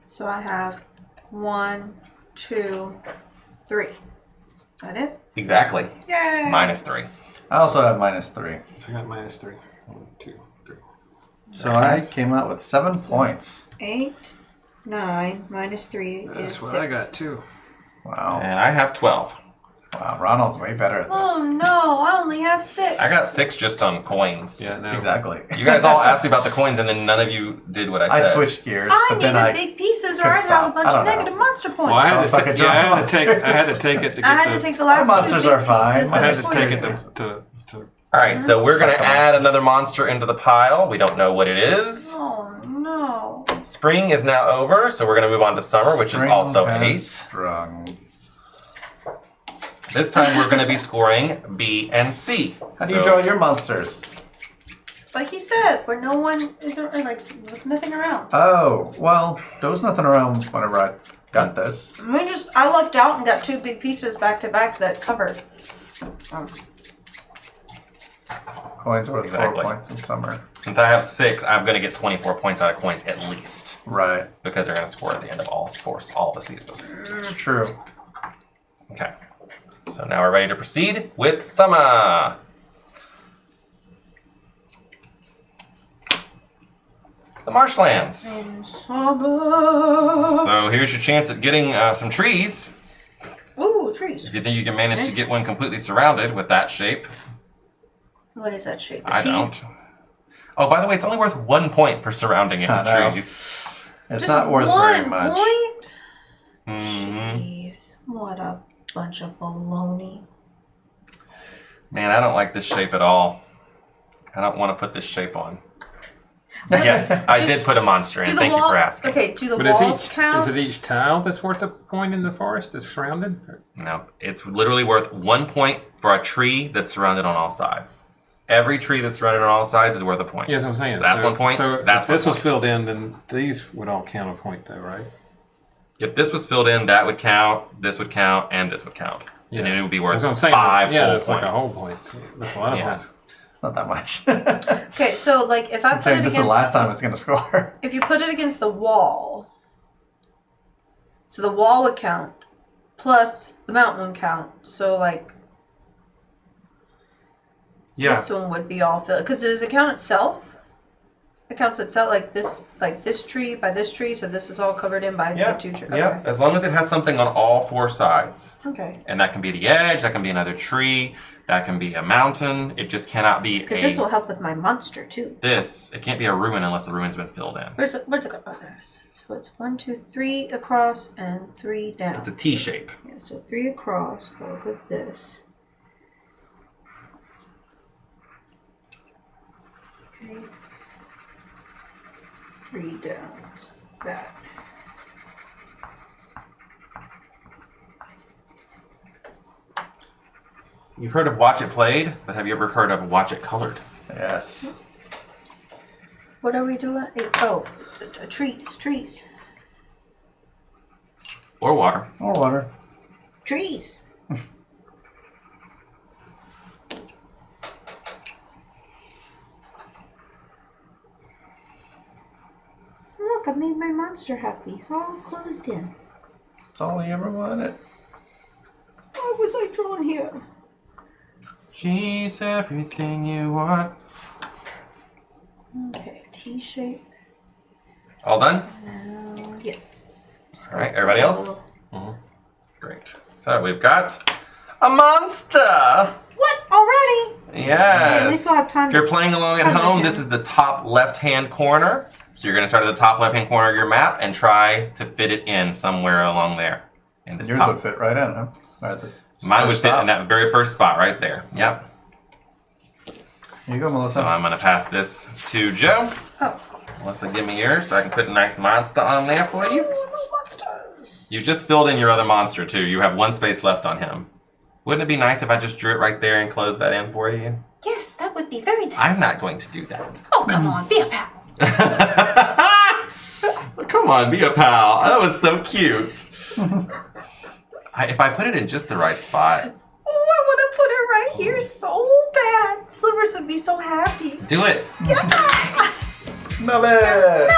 So I have 1, 2, 3. Is that it? Exactly. Yay! -3. I also have -3. I got -3. 1, 2, 3. So Very nice. I came out with 7 points. 8, 9, -3 That's is what 6. I got too. Wow. And I have 12. Wow, Ronald's way better at this. Oh no, I only have 6. I got 6 just on coins. Yeah, no. Exactly. You guys all asked me about the coins, and then none of you did what I I said. switched gears, I but then needed big pieces or I'd have a stop. bunch I of don't know. negative monster points. Well, I had, It's like a draw I had to take monsters. it to get I had to take the last monsters 2 big are fine. pieces I that had I to pointed. take it to All right, so we're going to add another monster into the pile. We don't know what it is. Oh no. Spring is now over, so we're going to move on to summer, which is Spring also has 8. Sprung. This time we're going to be scoring B and C. How do you draw your monsters? Like he said, where no one is like there's nothing around. Oh, well, there was nothing around whenever I got this. I lucked out and got 2 big pieces back to back that covered. Coins worth Exactly. 4 points in summer. Since I have 6, I'm going to get 24 points out of coins at least, Right. because they're going to score at the end of all the seasons. It's true. Okay. So now we're ready to proceed with summer. The marshlands. In summer. So here's your chance at getting some trees. Ooh, trees. If you think you can manage to get one completely surrounded with that shape. What is that shape? A I T? don't. Oh, by the way, it's only worth 1 point for surrounding it I with know. trees. It's Just not worth very 1 much. point? Mhm. Jeez, what a bunch of baloney. Man, I don't like this shape at all. I don't want to put this shape on. Yes, I did put a monster in. Thank you for asking. Okay, do the But walls count? is it each tile that's worth a point in the forest that's surrounded? No, it's literally worth 1 point for a tree that's surrounded on all sides. Every tree that's surrounded on all sides is worth a point. Yes, I'm saying. So that's 1 point. So That's if this 1 was point. filled in, then these would all count a point, though, right? If this was filled in, that would count, this would count, and this would count. And then it would be worth That's what I'm saying. 5 yeah, whole it's points. like a whole point. That's a lot of Yeah. points. It's not that much. Okay, so like if I put it Saying this is the last against, time it's going to score. if you put it against the wall, so the wall would count, plus the mountain would count. So like Yeah. this one would be all filled. Because does it count itself? It counts itself like this tree by this tree. So this is all covered in by the 2 trees. Yeah, as long as it has something on all 4 sides. Okay. And that can be the edge, that can be another tree, that can be a mountain. It just cannot be Because this will help with my monster too. it can't be a ruin unless the ruin's been filled in. Where's the oh, there it is. So it's 1, 2, 3 across and 3 down. It's a T shape. Yeah, so 3 across. So I'll put this. Okay. 3 down. That. You've heard of Watch It Played, but have you ever heard of Watch It Colored? Yes. What are we doing? Trees. Or water. More water. Trees. Look, I made my monster happy. It's all closed in. That's all he ever wanted. Why was I drawn here? She's everything you want. Okay, T shape. All done? Now, yes. All right, everybody else? Great. So we've got a monster! What? Already? Yes. Okay, at least we'll have time If you're to playing along at cover home, him. this is the top left-hand corner. So you're going to start at the top left-hand corner of your map and try to fit it in somewhere along there. In this Yours top. would fit right in, huh? Right at the Mine would first fit stop. in that very first spot right there. Yep. Here you go, Melissa. So I'm going to pass this to Joe. Oh. Melissa, give me yours so I can put a nice monster on there for you. Oh, no monsters. You just filled in your other monster too. You have 1 space left on him. Wouldn't it be nice if I just drew it right there and closed that in for you? Yes, that would be very nice. I'm not going to do that. Oh, come on, be a pal. Come on, be a pal. That was so cute. If I put it in just the right spot. Oh, I want to put it right here so bad. Slivers would be so happy. Do it. Yeah! Melvin!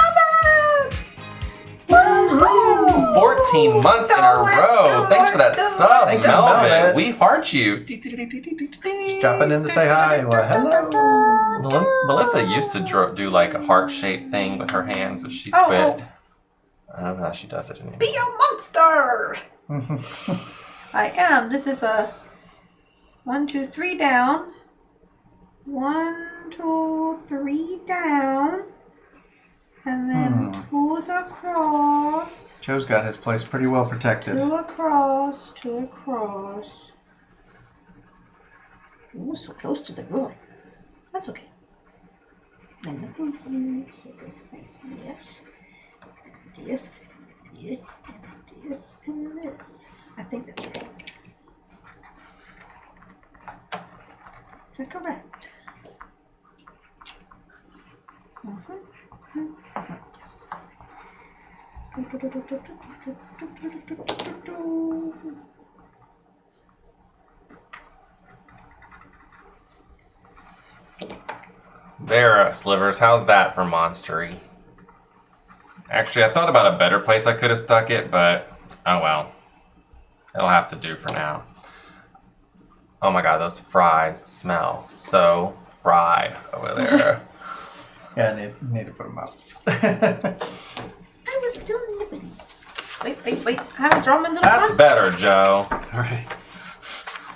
14 months in a row. Thanks for that sub, Thank you, Melvin. Melvin. We heart you. Just dropping in to say hi. Well, hello. Melissa used to do like a heart-shaped thing with her hands, but she Oh, quit. I don't know how she does it anymore. Be a monster. I am. This is a 1, 2, 3 down. 1, 2, 3 down. And then 2's across. Joe's got his place pretty well protected. 2 across. 2 across. Ooh, so close to the ruin. That's okay. And nothing here. So this thing. Yes. This. Yes. And this. And this. I think that's right. Is that correct? Yes. There, Slivers. How's that for monstery? Actually, I thought about a better place I could have stuck it, but oh well. It'll have to do for now. Oh my god, those fries smell so fried over there. Yeah, I need to put them up. I was still nibbling. Wait. I haven't drawn my little That's ones. better, Joe. All right.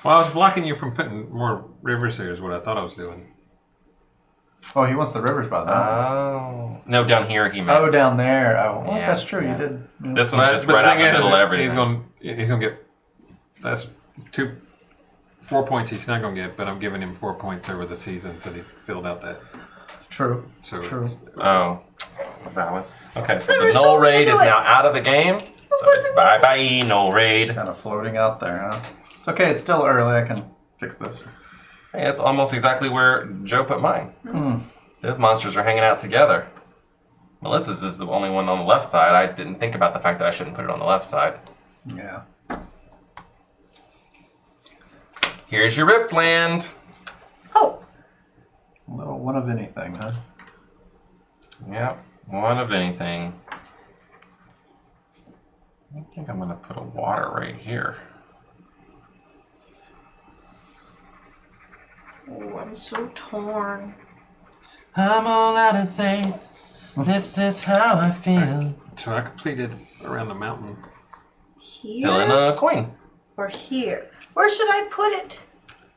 Well, I was blocking you from putting more rivers here is what I thought I was doing. Oh, he wants the rivers by the mountains. Oh. No, down here he meant. Oh, down there. Oh, well, Yeah, that's true. yeah. You did. Yeah. This one's just right out in the middle of everything. He's gonna get. That's 4 points he's not gonna get, but I'm giving him 4 points over the seasons that he filled out that. True. So True. Oh, valid. Okay, so the Slivers null told me to raid do is it. now out of the game. So it's wasn't me. bye-bye, null It's raid. kind of floating out there, huh? It's okay. It's still early. I can fix this. Hey, it's almost exactly where Joe put mine. Those monsters are hanging out together. Melissa's is the only one on the left side. I didn't think about the fact that I shouldn't put it on the left side. Yeah. Here's your Rift Land. Oh, A little one of anything, huh? Yep, one of anything. I think I'm gonna put a water right here. oh, I'm so torn. I'm all out of faith. This is how I feel. So I completed around the mountain. Here Fill in a coin. or here? Where should I put it?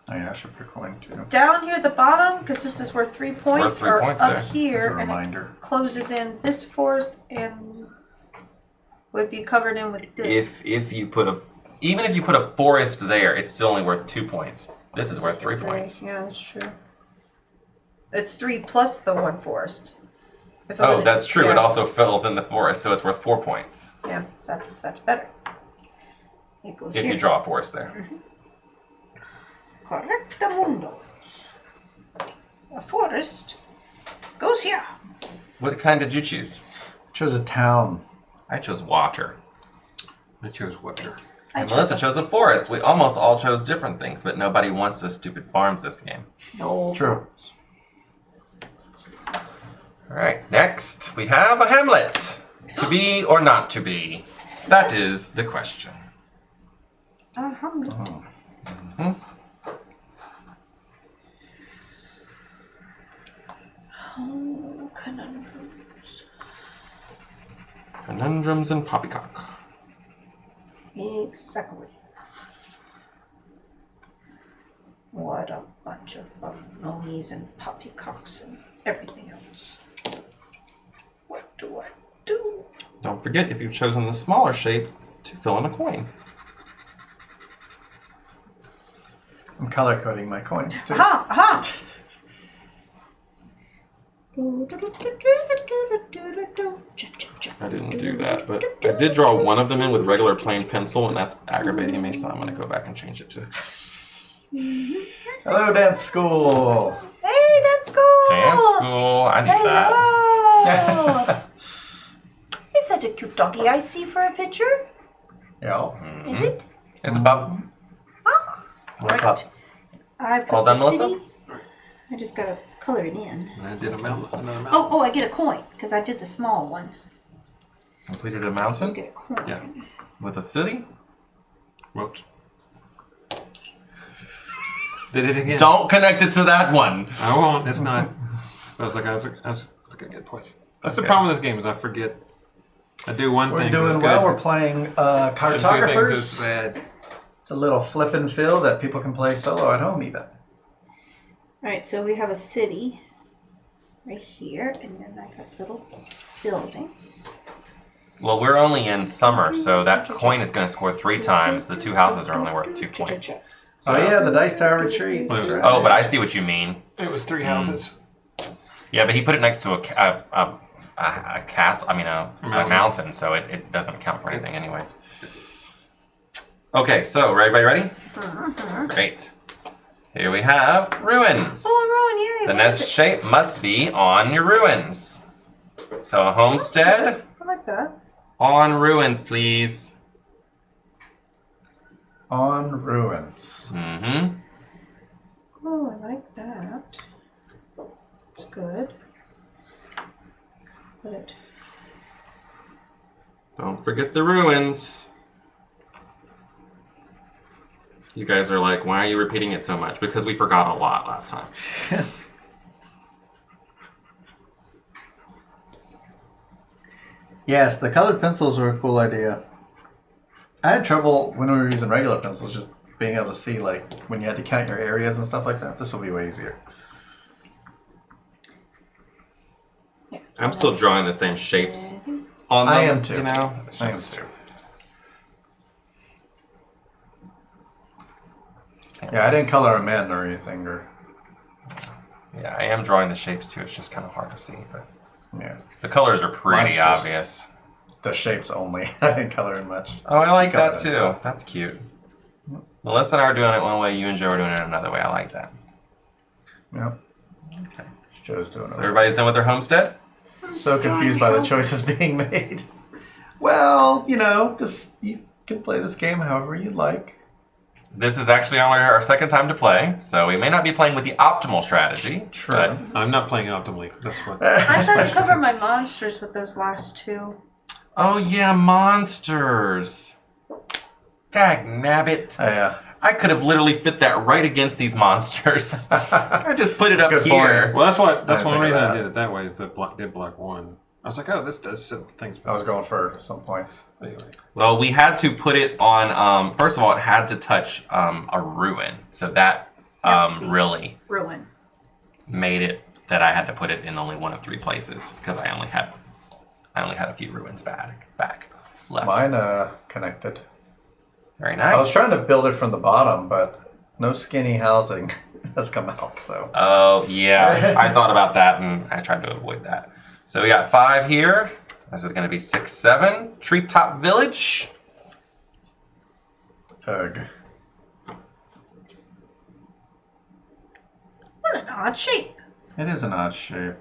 Oh yeah, I should put a coin too. Down here at the bottom, because this is worth 3 points, 3 or points up there. As here, a and it reminder. closes in this forest and would be covered in with this. If you put a even if you put a forest there, it's still only worth 2 points. This is worth 3 points. Yeah, that's true. It's 3 plus the 1 forest. If I Oh, would- that's true. yeah. It also fills in the forest, so it's worth 4 points Yeah, that's better. It goes if here. you draw a forest there. Correctamundo. A forest goes here. What kind did you choose? Chose a town. I chose water. I chose water. And Melissa chose a forest. We almost all chose different things, but nobody wants those stupid farms this game. No. True. All right, next we have a hamlet. To be or not to be? That is the question. A hamlet. Oh, conundrums. Conundrums and poppycock. Exactly. What a bunch of balonies and poppycocks and everything else. What do I do? Don't forget, if you've chosen the smaller shape, to fill in a coin. I'm color coding my coins too. Aha! Aha! I didn't do that, but I did draw one of them in with regular plain pencil, and that's aggravating me, so I'm going to go back and change it to Hello, dance school. Hey, dance school! dance school. I need that. Hello! Is that a cute doggy I see for a picture? Yeah. Is it? It's about Ah, right. I've All got done, the Melissa? city. I just gotta color it in. And I did another mountain. Oh, I get a coin because I did the small one. completed a So I mountain get a coin. Yeah. with a city. Whoops. Did it again. Don't connect it to that one. I won't. It's not. I was gonna get twice. That's the Okay. problem with this game is I forget. I do one We're thing. doing that's well. good. We're playing And two things Cartographers. that's bad. It's a little flip and fill that people can play solo at home even. All right, so we have a city right here, and then I got little buildings. Well, we're only in summer, so that coin is going to score 3 times. The 2 houses are only worth 2 points. So, Oh yeah, the Dice Tower Retreat. That's right. oh, but I see what you mean. It was 3 houses. Yeah, but he put it next to a castle. I mean, a mountain, so it doesn't count for anything, anyways. Okay, so everybody ready? Great. Here we have ruins. Oh, ruin, yay! The what is nest it? shape must be on your ruins. So a homestead I like that. on ruins, please. On ruins. Mm-hmm. Oh, I like that. It's good. Put it. Don't forget the ruins. You guys are like, why are you repeating it so much? Because we forgot a lot last time. Yes, the colored pencils are a cool idea. I had trouble when we were using regular pencils just being able to see, like, when you had to count your areas and stuff like that. This will be way easier. I'm still drawing the same shapes on them. I am too. You know, it's I am just too. Yeah, I didn't color them in or anything. Or Yeah, I am drawing the shapes too. It's just kind of hard to see, but yeah, the colors are pretty Mine's just- obvious. the shapes only. I didn't color in much. Oh, I like that She too. colored it, That's cute. Melissa and I are doing it one way. You and Joe are doing it another way. I like that. Yep. Okay. Joe's doing So it. everybody's done with their homestead? So confused by the choices being made. Well, you know, you can play this game however you like. This is actually only our second time to play, so we may not be playing with the optimal strategy. True. but- I'm not playing optimally. That's what. I tried to cover my monsters with those last 2. Oh yeah, monsters. Dag nabbit. Yeah. I could have literally fit that right against these monsters. I just put it up Good here. point. Well, that's one think of reason I that. did it that way. Is that did block 1. I was like, oh, this does some things. I was going for some points. Anyway. Well, we had to put it on, first of all, it had to touch a ruin. So that see. really Ruin. made it that I had to put it in only one of 3 places because I only had a few ruins back left. Mine connected. Very nice. I was trying to build it from the bottom, but no skinny housing has come out. So Oh, yeah. I thought about that and I tried to avoid that. So we got 5 here. This is going to be 6, 7. Treetop Village. ugh. What an odd shape. It is an odd shape.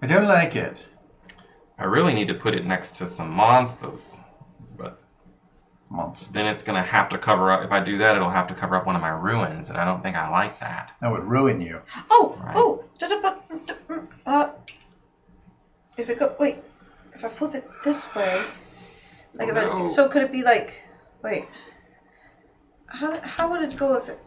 I don't like it. I really need to put it next to some monsters. But Monster. then it's going to have to cover up. If I do that, it'll have to cover up one of my ruins. And I don't think I like that. That would ruin you. Oh, Right. oh. If it go, wait. If I flip it this way, like No. so could it be like, wait. How would it go if it,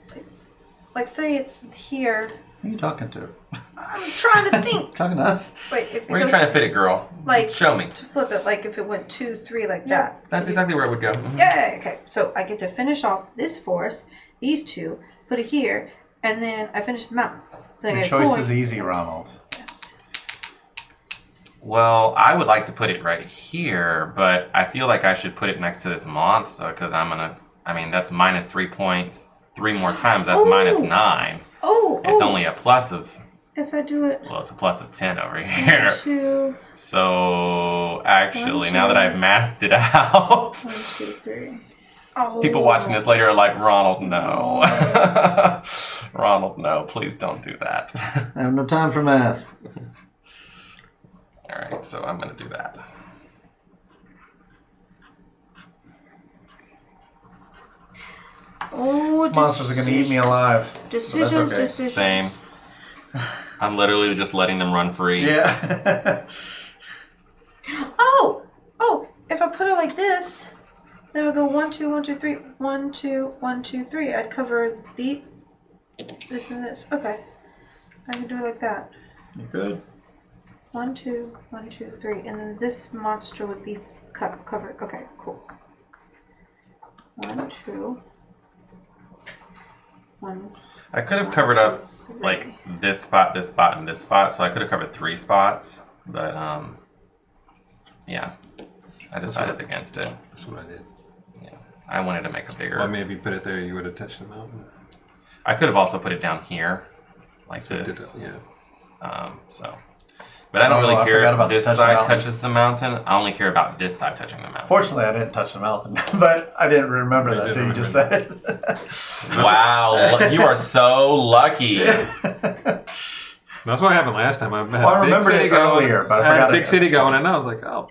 like say it's here. Who are you talking to? I'm trying to think. Talking to us? Wait, if it Where are you goes trying to fit it, girl? like Show me. to flip it, like if it went 2, 3 like that. That's exactly where it would go. Mhm. Yeah, okay. So I get to finish off this forest, these 2, put it here, and then I finish the mountain. So I Your get a choice coin. is easy, Ronald. Yes. Well, I would like to put it right here, but I feel like I should put it next to this monster because that's minus 3 points. 3 more times, that's Oh. minus 9. Oh, It's only a plus of, if I do it well, it's a plus of 10 over here. 2, So, actually, One, now that two. I've mapped it out, 1, 2, 3. Oh. people watching this later are like, Ronald, no. Ronald, no, please don't do that. I have no time for math. All right, so I'm going to do that. Oh, Monsters are going to eat me alive. But that's Decisions, okay. decisions. Same. I'm literally just letting them run free. Yeah. Oh, if I put it like this, then it would go 1, 2, 1, 2, 3, 1, 2, 1, 2, 3. I'd cover this and this. Okay, I can do it like that. You good? 1, 2, 1, 2, 3, and then this monster would be covered. Okay, cool. 1, 2. 1. I could have covered up like this spot, and this spot, so I could have covered 3 spots, but yeah, I decided against it. That's what I did. Yeah, I wanted to make a bigger. Well, maybe if you put it there, you would have touched the mountain. I could have also put it down here, like So this. yeah. So, but I don't really I care forgot if about the this touch the side mountain. touches the mountain. I only care about this side touching the mountain. Fortunately, I didn't touch the mountain, but I didn't remember that until you just said it. Wow, you are so lucky. That's what happened last time. I had Well, I a big remembered city it going. earlier, but I had forgot a big it. city going, and I was like, "Oh,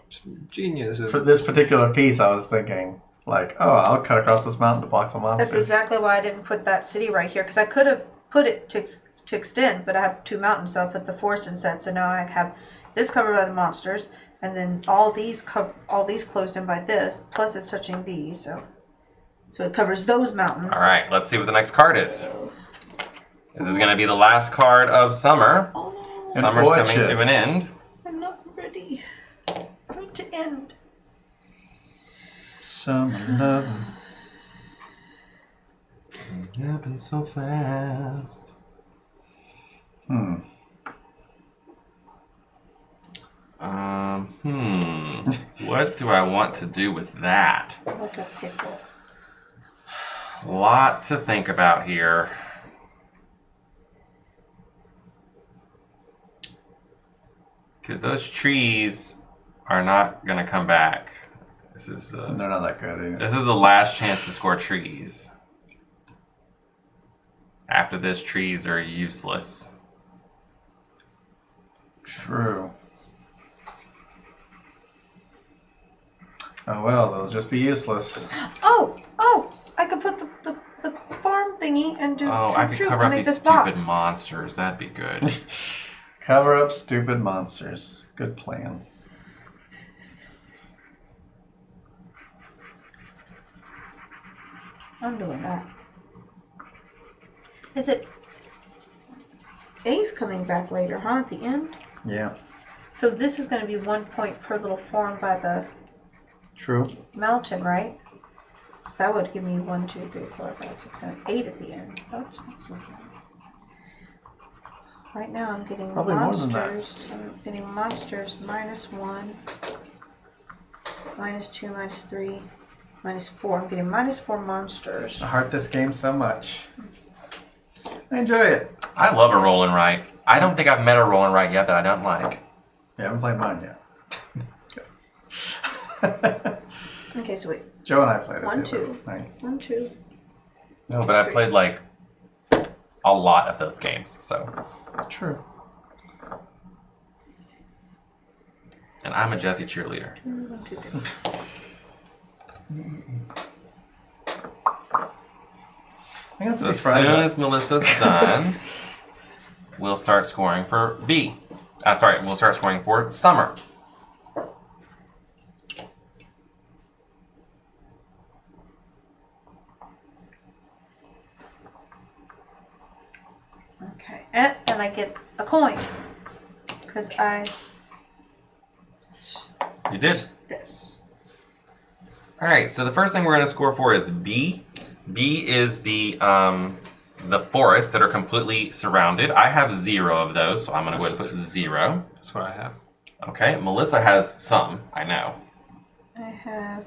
genius!" For this particular piece, I was thinking, like, oh, I'll cut across this mountain to block some monsters. That's exactly why I didn't put that city right here, because I could have put it to extend, but I have 2 mountains, so I put the forest instead. So now I have this covered by the monsters, and then all these closed in by this, plus it's touching these, so it covers those mountains. All right, let's see what the next card is. This is going to be the last card of summer. Oh, An Summer's coming orchard. to an end. I'm not ready for it to end. Summer love. It happened so fast. What do I want to do with that? What a pickle. Lot to think about here. Because those trees are not going to come back. This is They're not that good either. this is the last chance to score trees. After this, trees are useless. True. Oh well, they'll just be useless. Oh, I could put the farm thingy and do Oh, I could troop cover and up make these this stupid box. monsters. That'd be good. Cover up stupid monsters. Good plan. I'm doing that. Is it A's coming back later, huh? At the end? Yeah. So this is going to be 1 point per little farm by the True. mountain, right? So that would give me 1, 2, 3, 4, 5, 6, 7, 8 at the end. Oops, that's not right. Right now I'm getting Probably more than that. monsters. I'm getting monsters -1, -2, -3, -4. I'm getting -4 monsters. I heart this game so much. I enjoy it. I love a roll and write. I don't think I've met a roll and write yet that I don't like. You haven't played mine yet. Okay, so wait. Joe and I played it. 1, the other 2. night. 1, 2. No, but I've played like a lot of those games, so. True. And I'm a Jesse cheerleader. 1, 2, 3. I got So some as soon surprise. as Melissa's done, we'll start scoring for B. We'll start scoring for Summer. Okay, and I get a coin. Because I... You did. This. All right. So the first thing we're going to score for is B. B is the forests that are completely surrounded. I have 0 of those, so I'm going to go ahead and put 0. That's what I have. Okay. Melissa has some. I know. I have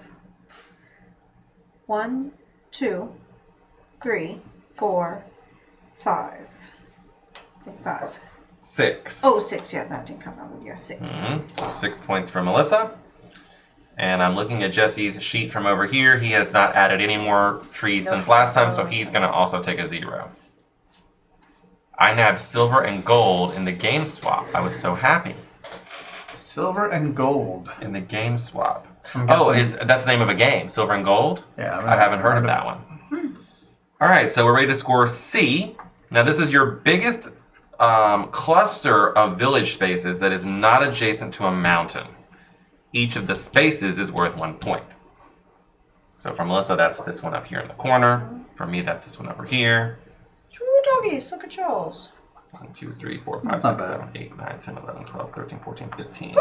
1, 2, 3, 4, 5. I think 5. 6. Oh, 6. Yeah, that didn't come out. Yeah, 6. So 6 points for Melissa. And I'm looking at Jesse's sheet from over here. He has not added any more trees since last time, so he's going to also take a 0. I nabbed silver and gold in the game swap. I was so happy. Silver and gold. In the game swap. I'm Oh, guessing- that's the name of a game, Silver and Gold? Yeah, I haven't heard of that one. All right, so we're ready to score C. Now, this is your biggest cluster of village spaces that is not adjacent to a mountain. Each of the spaces is worth 1 point. So for Melissa, that's this one up here in the corner. For me, that's this one over here. True doggies, look at Charles. 1, 2, 3, 4, 5, Not 6, bad. 7, 8, 9, 10, 11, 12, 13, 14, 15.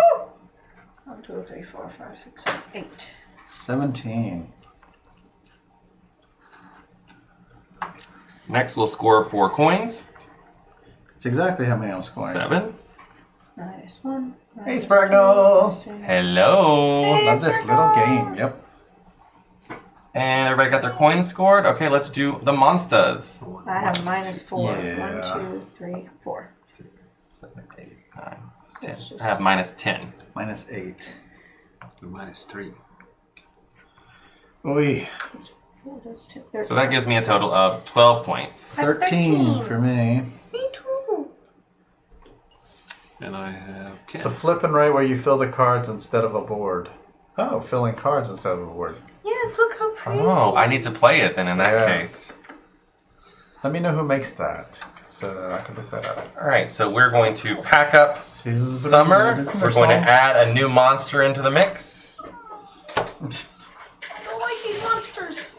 1, 2, 3, 4, 5, 6, 7, 8. 17. Next, we'll score 4 coins. It's exactly how many I'm scoring. 7. -1. Hey, Spragnol. Hello. Love this little game. Yep. And everybody got their coins scored? Okay, let's do the monsters. I have -4. Yeah. 1, 2, 3, 4. 6, 7, 8, 9, 10. That's just- I have -10. -8. -3. Oy. 4, that's 2, 13. So that gives me a total of 12 points. 13 for me. Me too. And I have 10. It's a flip and right where you fill the cards instead of a board. Oh, filling cards instead of a board. Yes, look how pretty. Oh, I need to play it then in that Yeah. case. Let me know who makes that, so I can look that up. All right, so we're going to pack up Summer. We're going to add a new monster into the mix. I don't like these monsters.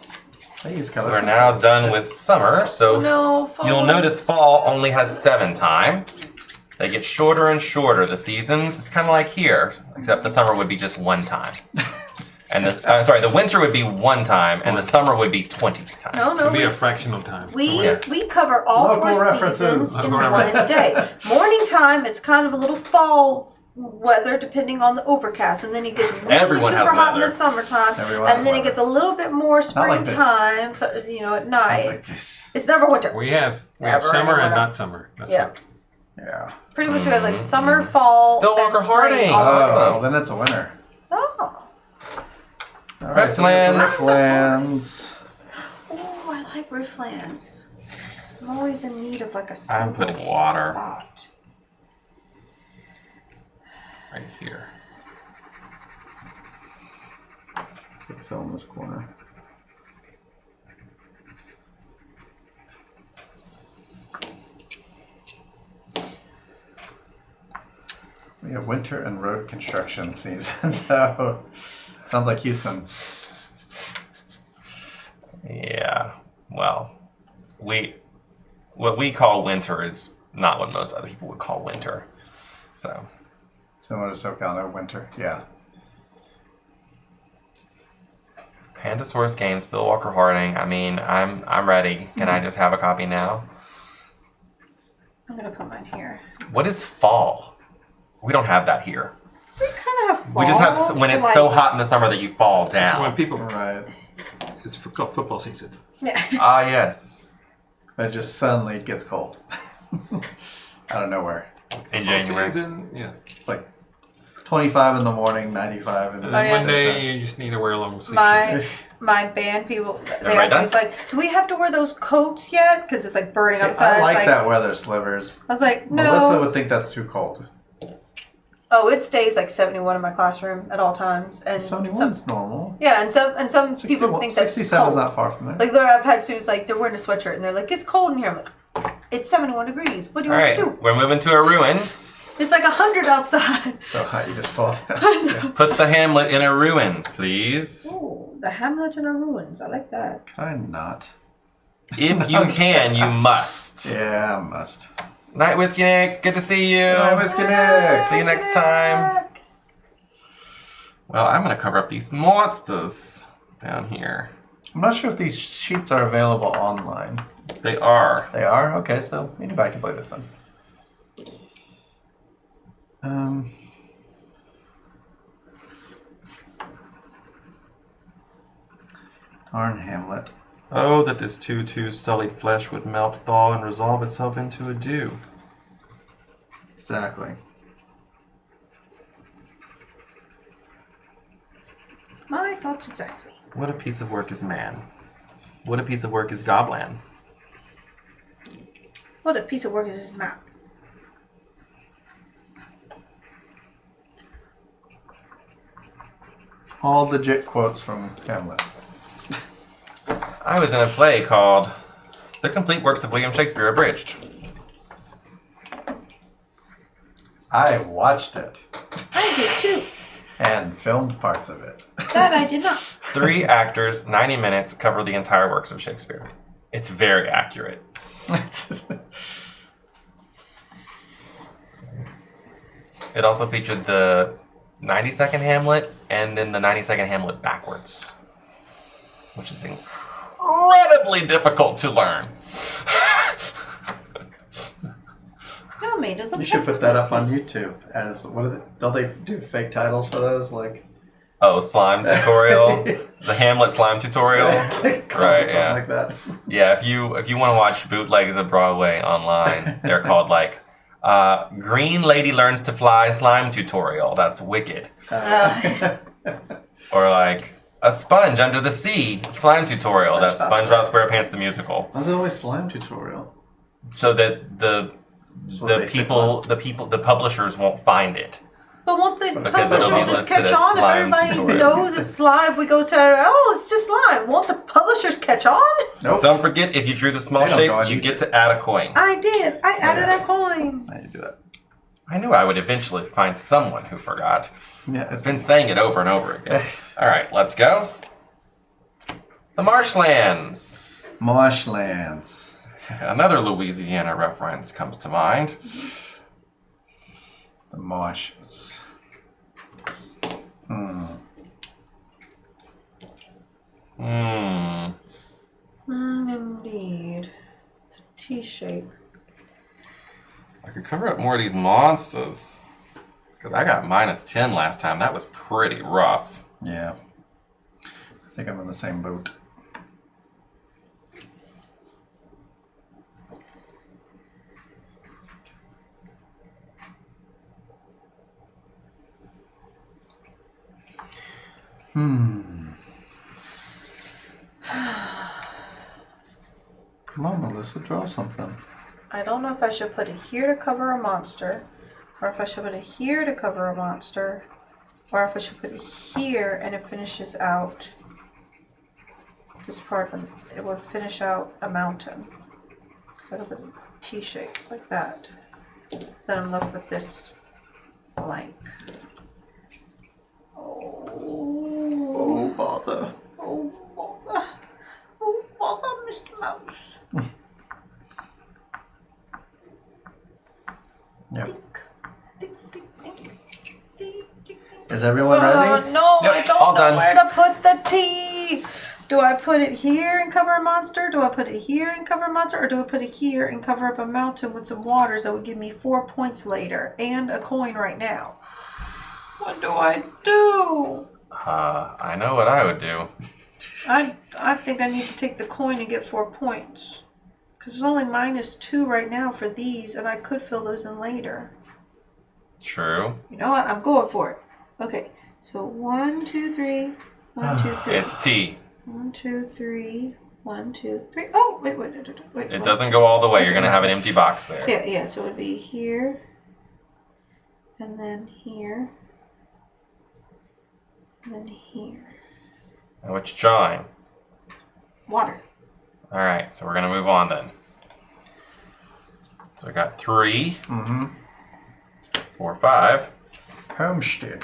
They use color. We're now done with Summer, so No, fall you'll is- notice Fall only has 7 time. They get shorter and shorter, the seasons. It's kind of like here, except the summer would be just 1 time. And the winter would be 1 time, and the summer would be 20 times. No, It'll be a fractional time. we cover all Local 4 references. seasons in one day. Morning time, it's kind of a little fall weather depending on the overcast, and then it gets really Everyone has super hot in weather. the summertime, Everyone has and then it weather. gets a little bit more like this. springtime. So at night, Like this. it's never winter. We have Never summer and winter. not summer. That's Yeah. what- Yeah. Pretty much we have like summer, fall, Phil and Walker spring. Harding. all Oh, at once. well, then it's a winner. Oh, All right, so Riftlands. Riftlands. oh, I like Riftlands. I'm always in need of like a I'm simple putting water. spot. Right here. Fill in this corner. We have winter and road construction season, so sounds like Houston. Yeah, well, what we call winter is not what most other people would call winter. So, Similar to SoCal, no winter. Yeah. Pandasaurus Games, Phil Walker Harding. I mean, I'm ready. Can I just have a copy now? I'm gonna put mine here. What is fall? We don't have that here. We kind of have fall. We just have when it's like, so hot in the summer that you fall So when down. people, Right. it's football season. Yeah. Ah, yes. But it just suddenly gets cold. Out of nowhere. In Football January. season, yeah. It's like 25 in the morning, 95 in the And then yeah. one day you just need to wear a long sleeve shirt. My band people, they Everybody ask me, done? it's like, do we have to wear those coats yet? Because it's like burning See, outside. I like It's that weather, Slivers. I was like, no. Melissa would think that's too cold. Oh, it stays like 71 in my classroom at all times, and 71's normal. yeah, and some people think that's 67 is cold. not far from there. Like I've had students like they're wearing a sweatshirt and they're like, it's cold in here. I'm like, it's 71 degrees. What do you All want right, me to do? we're moving to our ruins. It's like 100 outside. So hot you just fall down. Put the Hamlet in our ruins, please. Ooh, the Hamlet in our ruins. I like that. Can I not? If you can, you must. Yeah, I must. Night, Whiskey Nick. Good to see you. Night, Whiskey Nick. See you next time. Well, I'm going to cover up these monsters down here. I'm not sure if these sheets are available online. They are. They are? Okay, so anybody can play this one. Darn Hamlet. Oh, that this too sullied flesh would melt, thaw, and resolve itself into a dew. Exactly. My thoughts exactly. What a piece of work is man. What a piece of work is Gobland. What a piece of work is this map. All legit quotes from Hamlet. I was in a play called The Complete Works of William Shakespeare Abridged. I watched it I did too. and filmed parts of it. That I did not. 3 actors, 90 minutes, cover the entire works of Shakespeare. It's very accurate. It also featured the 90-second Hamlet and then the 90-second Hamlet backwards, which is incredibly difficult to learn. No, made it look You should put that up on effortlessly. YouTube as what? Don't they do fake titles for those? Like Oh, slime tutorial. The Hamlet slime tutorial. right, Right, something yeah. like that. Yeah, if you want to watch bootlegs of Broadway online, they're called like Green Lady Learns to Fly slime tutorial. That's wicked. Or like a sponge under the sea slime tutorial. That's SpongeBob SquarePants the musical. Why is it always slime tutorial? So that the publishers won't find it. But won't the Because it'll be publishers just listed catch as on if slime everybody tutorial. knows it's slime? We go to, oh, it's just slime. Won't the publishers catch on? Nope. Don't forget, if you drew the small They don't shape, go on you YouTube. get to add a coin. I did. I added a coin. I need to do that. I knew I would eventually find someone who forgot. Yeah, I've been saying it over and over again. All right, let's go. The Marshlands. Marshlands. Another Louisiana reference comes to mind. The marshes. Indeed. It's a T shape. I could cover up more of these monsters. Because I got -10 last time. That was pretty rough. Yeah. I think I'm in the same boat. Come on, Melissa, draw something. I don't know if I should put it here to cover a monster, or if I should put it here to cover a monster, or if I should put it here and it finishes out this part, and it would finish out a mountain. So I put a T shape like that. Then I'm left with this blank. Oh, bother. Oh, bother. Oh, bother, Mr. Mouse. Yep. Tick, tick, tick, tick, tick, tick. Is everyone ready? No, Yep, I don't all know done. where to put the T. Do I put it here and cover a monster? Do I put it here and cover a monster? Or do I put it here and cover up a mountain with some waters that would give me 4 points later and a coin right now? What do I do? I know what I would do. I think I need to take the coin and get 4 points. Because it's only -2 right now for these, and I could fill those in later. True. You know what? I'm going for it. Okay, so 1, 2, 3. 1, 2, 3. It's T. 1, 2, 3. 1, 2, 3. Oh, wait. It doesn't go all the way. You're going to have an empty box there. Yeah, so it would be here. And then here. And then here. And what you drawing? Water. All right, so we're going to move on then. So we got 3, 4, 5. Homestead.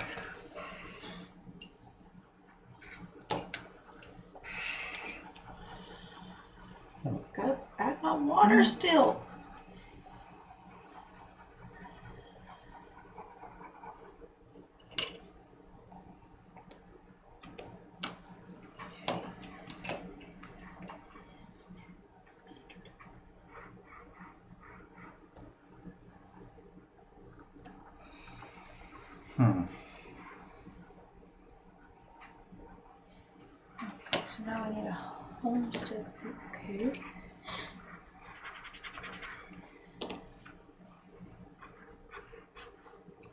Gotta add my water still. So now I need a homestead. Okay.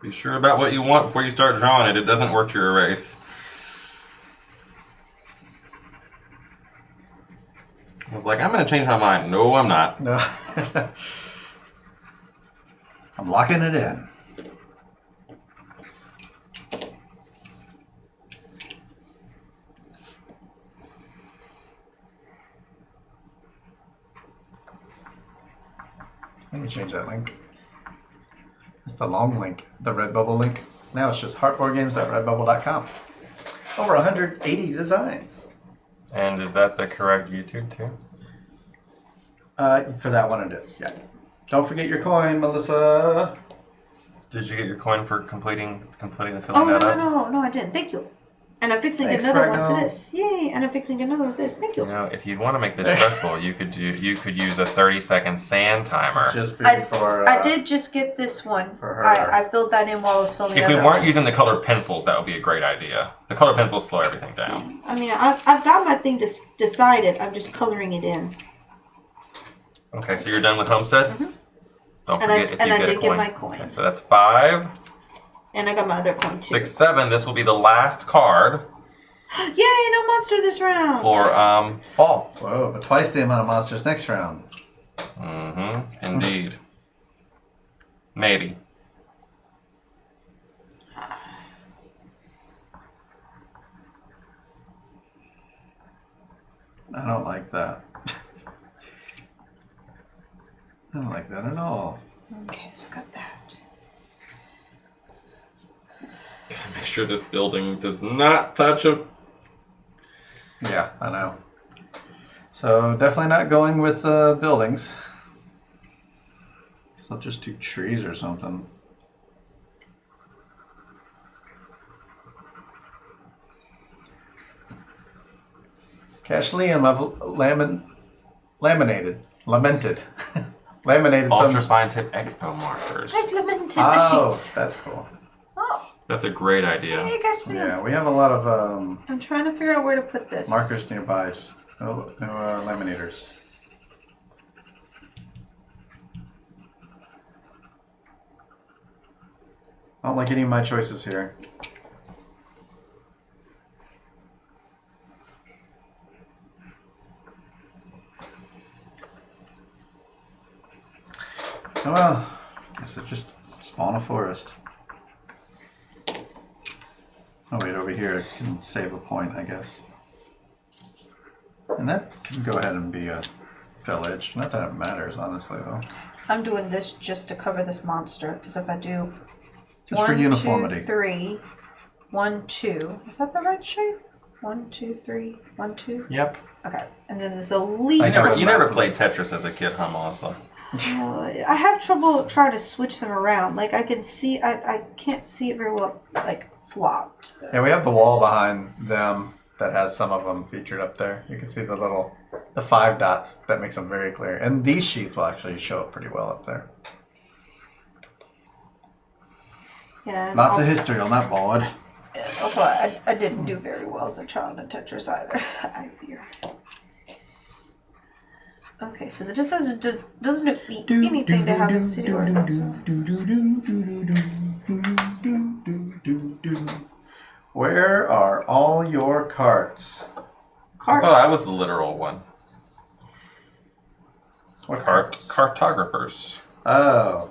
Be sure about what you want before you start drawing it. It doesn't work to erase. I was like, I'm going to change my mind. No, I'm not. No. I'm locking it in. Let me change that link. It's the long link, the Redbubble link. Now it's just heartboardgames.redbubble.com. Over 180 designs. And is that the correct YouTube too? For that one it is, yeah. Don't forget your coin, Melissa. Did you get your coin for completing the Oh, filling that up? no, I didn't. Thank you. And I'm fixing Thanks, another one Ragno. for this. Yay! And I'm fixing another one for this. Thank You you. know, if you want to make this stressful, you could use a 30-second sand timer. Just before. I did just get this one. For her. I filled that in while I was filling the If we other weren't one. using the colored pencils, that would be a great idea. The colored pencils slow everything down. I mean, I've got my thing decided. I'm just coloring it in. Okay, so you're done with Homestead? Don't And I- forget if and you I get a did get coin. my coin. Okay, so that's 5, And I got my other coin too. 6, 7. This will be the last card Yay! No monster this round. for fall. Whoa, but twice the amount of monsters next round. Indeed. Maybe. I don't like that. I don't like that at all. Okay, so got that. Gotta make sure this building does not touch a. Yeah, I know. So definitely not going with buildings. So I'll just do trees or something. Cash Liam, I've lamented Ultra some. Fine Tip Expo markers. I've lamented the Oh, sheets. that's cool. Oh, That's a great idea. hey guys, Yeah, we have a lot of I'm trying to figure out where to put this. markers nearby. Just no laminators. I don't like any of my choices here. Oh, well, guess it just spawn a forest. Oh wait, over here it can save a point, I guess. And that can go ahead and be a village. Not that it matters, honestly, though. I'm doing this just to cover this monster because if I do Just for 1, uniformity. 2, 3, 1, 2. Is that the right shape? 1, 2, 3, 1, 2. Yep. Okay, and then there's a least. You never played Tetris as a kid, huh, Melissa? I have trouble trying to switch them around. Like I can see, I can't see it very well. Like flopped. Yeah, we have the wall behind them that has some of them featured up there. You can see the 5 dots that makes them very clear. And these sheets will actually show up pretty well up there. Yeah. and Lots also, of history on that board. Also, I didn't do very well as a child in Tetris either. I fear. Okay, so this doesn't mean anything to have a city or a monster. Where are all your carts? I thought I was the literal one. What carts? Cartographers. Oh.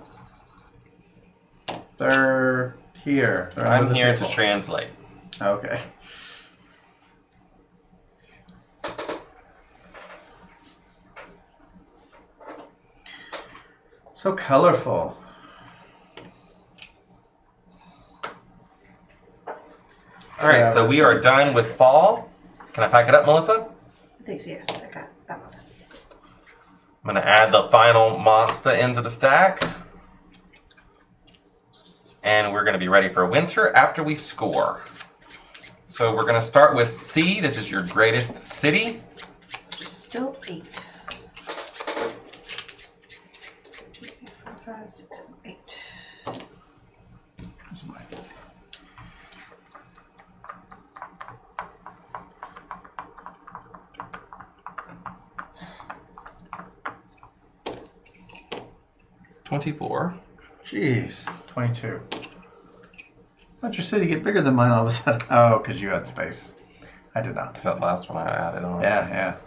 They're here. They're under I'm the here to table. translate. Okay. So colorful. All right, so we are done with fall. Can I pack it up, Melissa? I think so, yes, I got that one. I'm going to add the final monster into the stack. And we're going to be ready for winter after we score. So we're going to start with C. This is your greatest city. Still 8. 2, 3, 4, 5, 6, 7, 8. $24. Jeez. 22. How'd your city get bigger than mine all of a sudden? Oh, because you had space. I did not. That last one I added on. Yeah, yeah.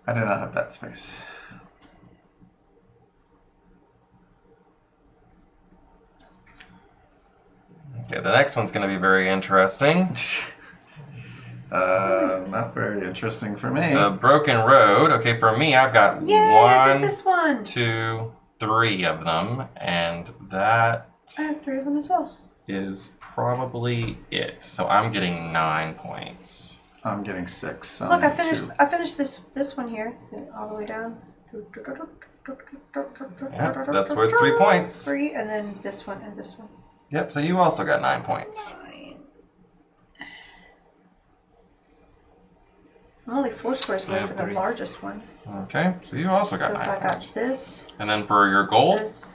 I did not have that space. Okay, the next one's going to be very interesting. Not very interesting for me. The Broken Road. Okay, for me, I've got Yay, I did one, this one. 2, 3 of them, and that I have 3 of them as well. is probably it. So I'm getting 9 points. I'm getting 6. Look, I finished this one here, so all the way down. Yep, that's worth 3 points. 3, and then this one and this one. Yep, so you also got 9 points. 9. Only 4 squares away Yeah, for the 3. largest one. Okay, so you also got So if 9 I got points. this, And then for your gold, this,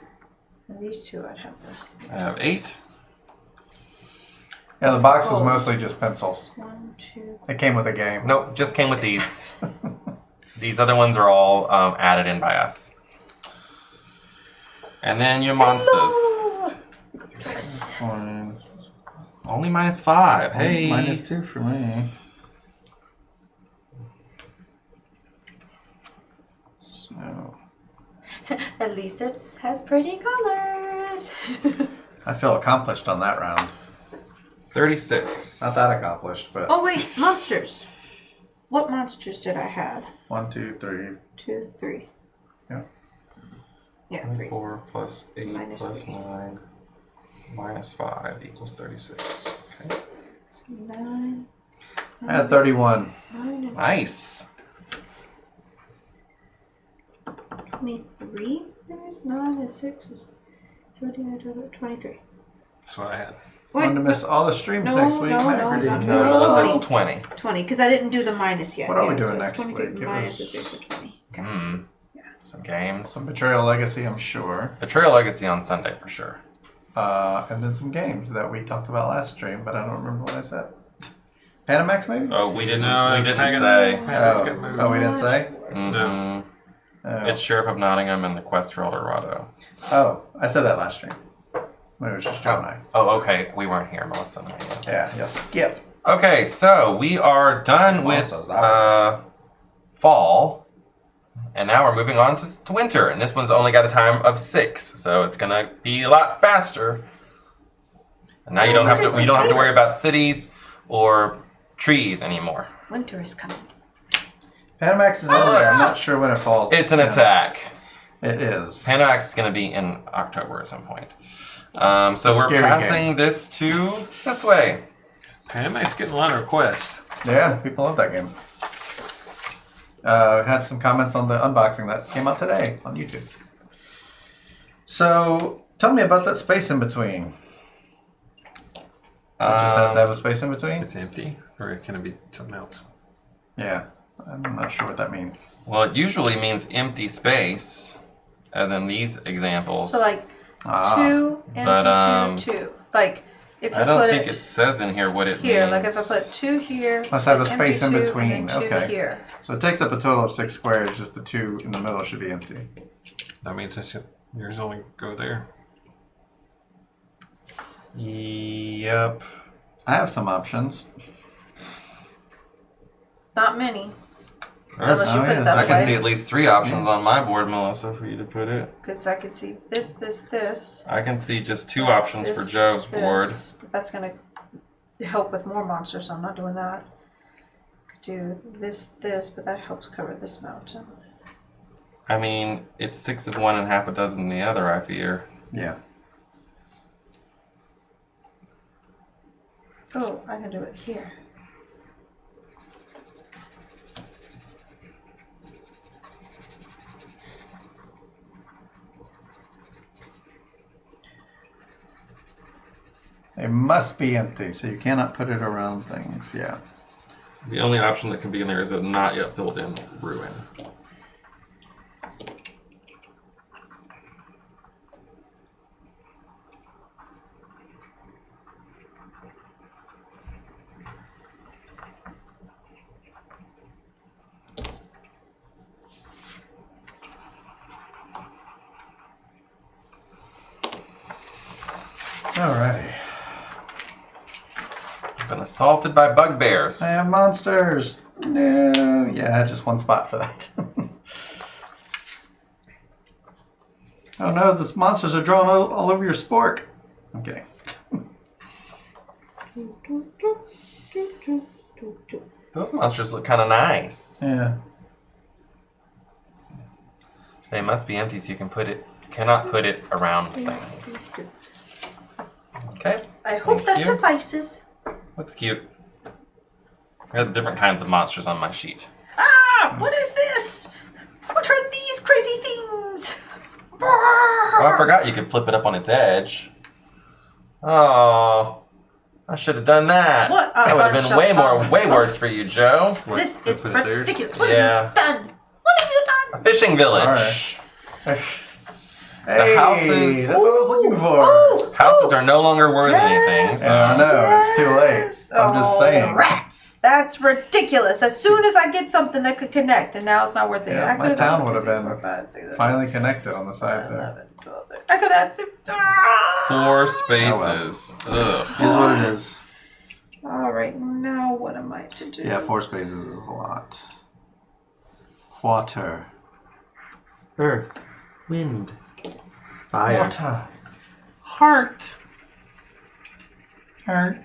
and these two, I'd have the I have 8. Yeah, the box was Gold. mostly just pencils. 1, 2. It came with a game. Nope, just came with these. These other ones are all added in by us. And then your monsters. Yes. Only -5. Hey. -2 for me. So At least it has pretty colors. I feel accomplished on that round. 36. Not that accomplished, but Oh wait, monsters. What monsters did I have? 1, 2, 3. 2, 3. Yeah. Yeah, 3. 4 plus 8 Minus plus 3. 9 minus 5 equals 36. Okay. 9. I had 31. 9 Nice. 23. There's 9 and 6 is 17, 23. That's what I had. I'm going to miss all the streams No, next week. no, Matt, no, we're it's doing not that. true. So that's 20. 20, because I didn't do the minus yet. What are we doing so it's next 23 week? It minus was- if there's a 20. Okay. Hmm. Yeah. Some games. Some Betrayal Legacy, I'm sure. Betrayal Legacy on Sunday for sure. And then some games that we talked about last stream, but I don't remember what I said. Panamax, maybe? Oh, we didn't. No, we didn't Hagen- say. Hagen's got moved. Oh, we didn't say? Mhm. Oh. It's Sheriff of Nottingham and the Quest for El Dorado. Oh, I said that last stream. When it was just Joe and I. Oh, okay. We weren't here, Melissa. and I. Yeah, yeah, skip. Okay, so we are done with Monsters, that fall, and now we're moving on to winter. And this one's only got a time of 6, so it's gonna be a lot faster. And now you don't have to worry about cities or trees anymore. Winter is coming. Panamax is in there. I'm not sure when it falls. It's an attack. It is. Panamax is gonna be in October at some point. So we're Scary passing this to this way. Panamax getting a lot of requests. Yeah, people love that game. Had some comments on the unboxing that came out today on YouTube. So, tell me about that space in between. It just has to have a space in between? It's empty, or can it be something else? Yeah, I'm not sure what that means. Well, it usually means empty space, as in these examples. So like 2, empty, But, 2, 2. Like if you I don't put think it it says in here what it here, means. like if I put 2 here, Must have a put space in empty 2, between. and then 2 Okay. here. So it takes up a total of 6 squares, just the 2 in the middle should be empty. That means yours only go there. Yep. I have some options. Not many, That's- unless you oh, put yeah, it that I can way. see at least 3 options on my board, Melissa, for you to put it. Because I could see this, this, this. I can see just 2 options for this, Joe's board. this. But that's gonna help with more monsters, so I'm not doing that. Could do this, this, but that helps cover this mountain. I mean, it's 6 of one and half a dozen the other, I fear. Yeah. Oh, I can do it here. They must be empty, so you cannot put it around things. Yeah. The only option that can be in there is a not yet filled in ruin. Alrighty. Been assaulted by bugbears. I have monsters. No. Yeah, I had just one spot for that. Oh no, the monsters are drawn all over your spork. Okay. Those monsters look kind of nice. Yeah. They must be empty, so you cannot put it around things. Okay. I hope Thank that you. suffices. Looks cute. I have different kinds of monsters on my sheet. Ah! What is this? What are these crazy things? Oh, I forgot you could flip it up on its edge. Oh, I should have done that. What a That would have bunch been of way worse for you, Joe. This is put it there? ridiculous. What Yeah. have you done? What have you done? A fishing village. All right. The houses. That's what I was looking for. Oh, Houses are no longer worth anything. Yes. So. I know, it's too late. Yes. I'm just Oh, saying. Rats. That's ridiculous. As soon as I get something that could connect, and now it's not worth it. Yeah, I my could've town done would have been 4, 5, 6, 7, finally connected on the side there. 11, 12, 13. I could have 15. 4 spaces. Ugh. It is what it is. All right, now what am I to do? Yeah, 4 spaces is a lot. Water. Earth. Wind. Fire. Water. Heart. Heart.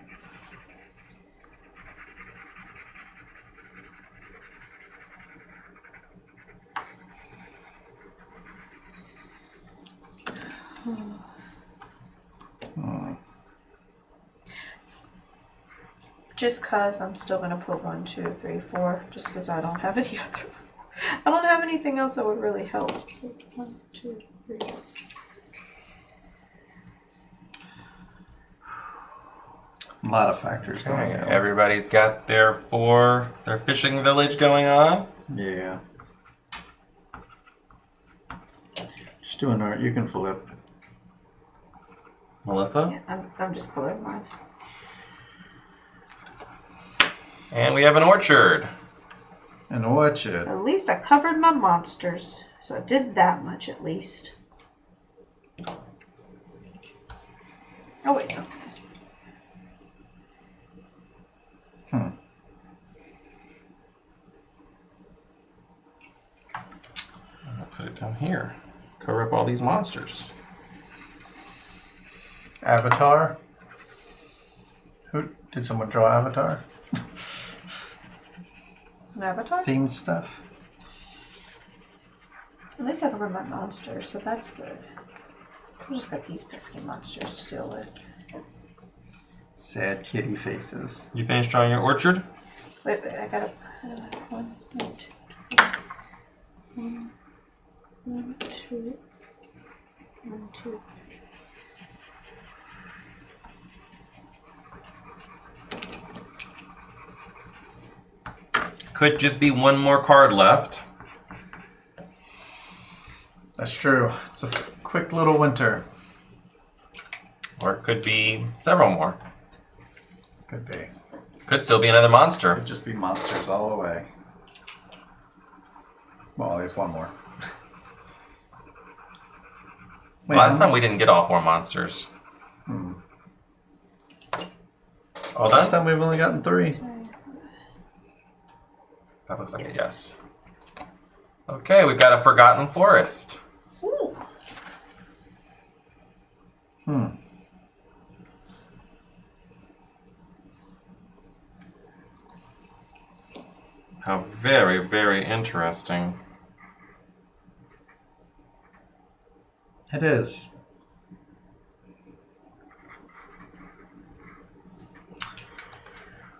Just cause I'm still gonna put 1, 2, 3, 4. Just cause I don't have any other. I don't have anything else that would really help. So 1, 2, 3. A lot of factors going Okay, on. everybody's got their fishing village going on. Yeah. Just doing art. You can flip. Melissa. Yeah, I'm just coloring mine. And we have an orchard. An orchard. At least I covered my monsters, so I did that much at least. Oh wait, no. I'll put it down here. Cover up all these monsters. Avatar. Who did someone draw Avatar? An avatar? Themed stuff. At least I covered my monsters, so that's good. I just got these pesky monsters to deal with. Sad kitty faces. You finished drawing your orchard? Wait, I gotta. 1, 2, 3. 1, 2. 1, 2. Could just be one more card left. That's true. It's a quick little winter. Or it could be several more. Could be. Could still be another monster. Could just be monsters all the way. Well, there's one more. Wait, Last time we didn't get all 4 monsters. All Last done? time we've only gotten 3. That looks like a yes. Okay, we've got a Forgotten Forest. Ooh. How very, very interesting. It is.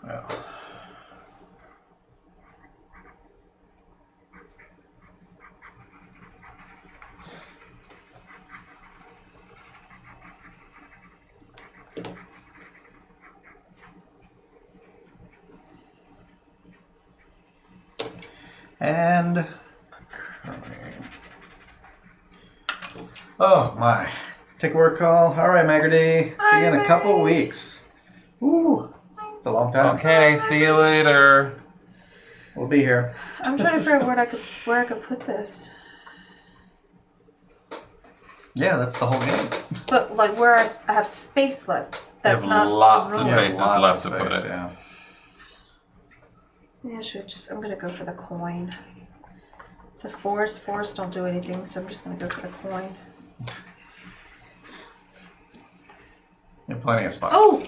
Well. And oh my, take a work call. All right, Magardy. See you in a couple weeks. Ooh, it's a long time. Okay, see you later. We'll be here. I'm trying to figure out where I could put this. Yeah, that's the whole game. But like where I have space left. That's You have not lots of room. spaces Lots left of to put space, it. Yeah. Yeah, I should just. I'm gonna go for the coin. It's a forest. Forests don't do anything, so I'm just gonna go for the coin. You have plenty of spots. Oh!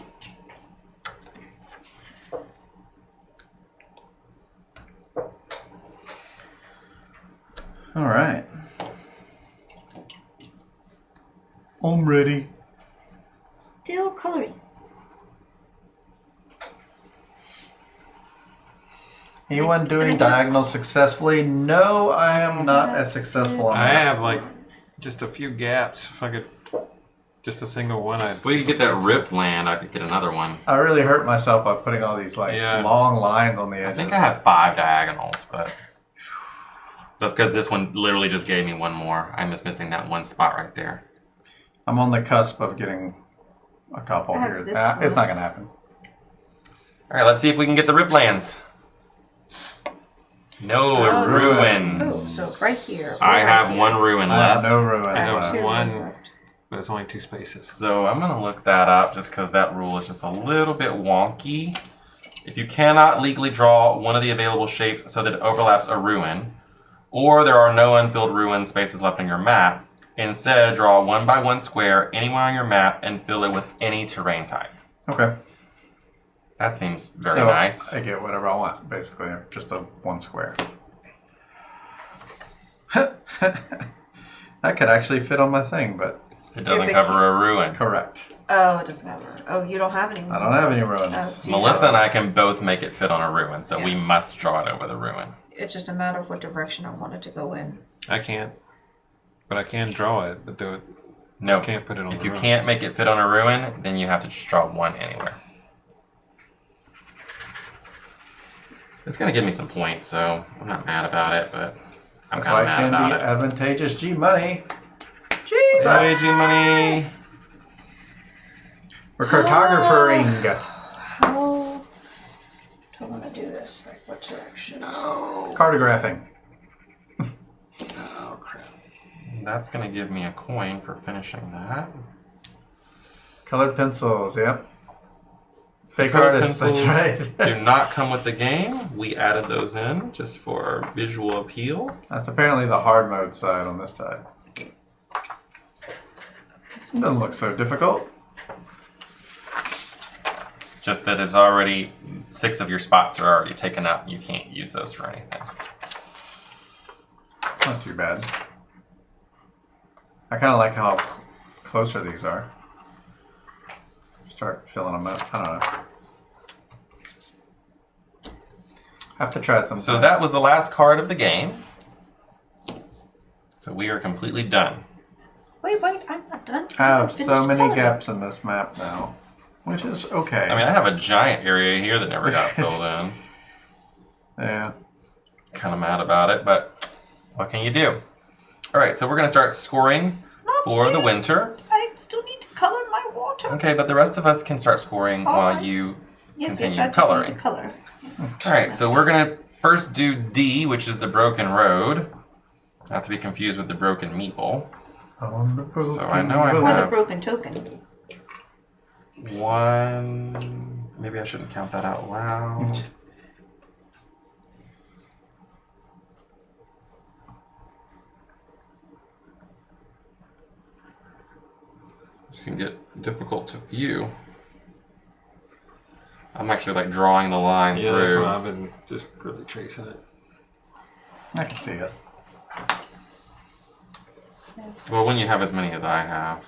All right. I'm ready. Still coloring. Anyone doing diagonal successfully? No, I am not as successful on I that. have like just a few gaps. If I could just a single one. If we could get that ripped land, I could get another one. I really hurt myself by putting all these long lines on the edges. I think I have 5 diagonals, but that's because this one literally just gave me one more. I'm just missing that one spot right there. I'm on the cusp of getting a couple I have here. this It's one. not gonna happen. All right, let's see if we can get the ripped lands. No it's ruins. Oh, so right here. I right have here. 1 ruin I have left. no ruins I have left. 2 One. ruins left. But it's only 2 spaces. So I'm going to look that up just because that rule is just a little bit wonky. If you cannot legally draw one of the available shapes so that it overlaps a ruin, or there are no unfilled ruin spaces left on your map, instead draw 1 by 1 square anywhere on your map and fill it with any terrain type. Okay. That seems very So nice. I get whatever I want, basically. Just a 1 square. That could actually fit on my thing, but It doesn't If it cover a ruin. correct. Oh, it doesn't have ruin. Oh, you don't have any ruins. I don't have any ruins. Oh, so you Melissa have- and I can both make it fit on a ruin, so we Yeah. must draw it over the ruin. It's just a matter of what direction I want it to go in. I can't. But I can draw it, but do it. No, I can't put it on if the you ruin. can't make it fit on a ruin, then you have to just draw 1 anywhere. It's gonna give me some points, so I'm not mad about it, but I'm That's kind why of it mad can about be it. advantageous G money. Jeez. Sorry, G money. We're cartographering. How do I want to do this? Like, what direction? Cartographing. Oh, crap. That's gonna give me a coin for finishing that. Colored pencils, yep. Fake Colored artists, that's pencils right. do not come with the game. We added those in just for visual appeal. That's apparently the hard mode side on this side. Doesn't look so difficult. Just that it's already 6 of your spots are already taken up. You can't use those for anything. Not too bad. I kind of like how closer these are. Start filling them up. I don't know. Have to try it sometime. So that was the last card of the game. So we are completely done. Wait, I'm not done. I have Finished so many coloring. gaps in this map now, which is okay. I mean, I have a giant area here that never got filled in. Yeah. Kind of mad about it, but what can you do? All right, so we're going to start scoring Not for the me. winter. I still need to color my water. Okay, but the rest of us can start scoring All while right. you Yes, continue I do coloring. need to color. All right, so we're going to first do D, which is the broken road. Not to be confused with the broken meeple. So I know I Or the have broken token. 1. Maybe I shouldn't count that out loud. This can get difficult to view. I'm actually like drawing the line Yeah, that's through. what I've been just really tracing it. I can see it. Well, when you have as many as I have.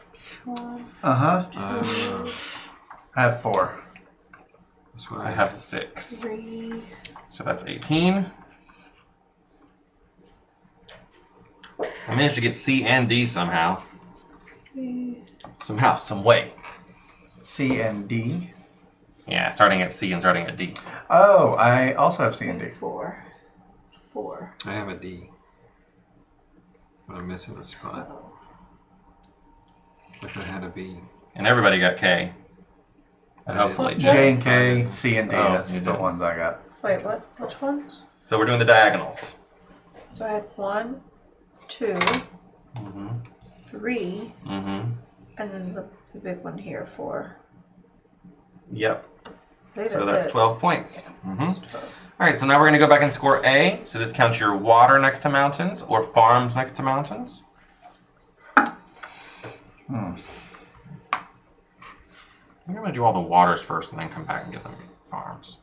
Uh-huh. I have 4. That's what I have 6. 3. So that's 18. I managed to get C and D somehow. Somehow, some way. C and D. Yeah, starting at C and starting at D. Oh, I also have C and D. 4. 4. I have a D. But I'm missing a spot. 12. Wish I had a B. And everybody got K. And I hopefully did. J. J and K, C and D. Oh, That's you the did. ones I got. Wait, what? Which ones? So we're doing the diagonals. So I had 1, 2, Mm-hmm. 3, Mm-hmm. and then the big one here, 4. Yep. I think So that's it. 12 points. Mm-hmm. All right, so now we're going to go back and score A. So this counts your water next to mountains or farms next to mountains. I'm going to do all the waters first and then come back and get them farms.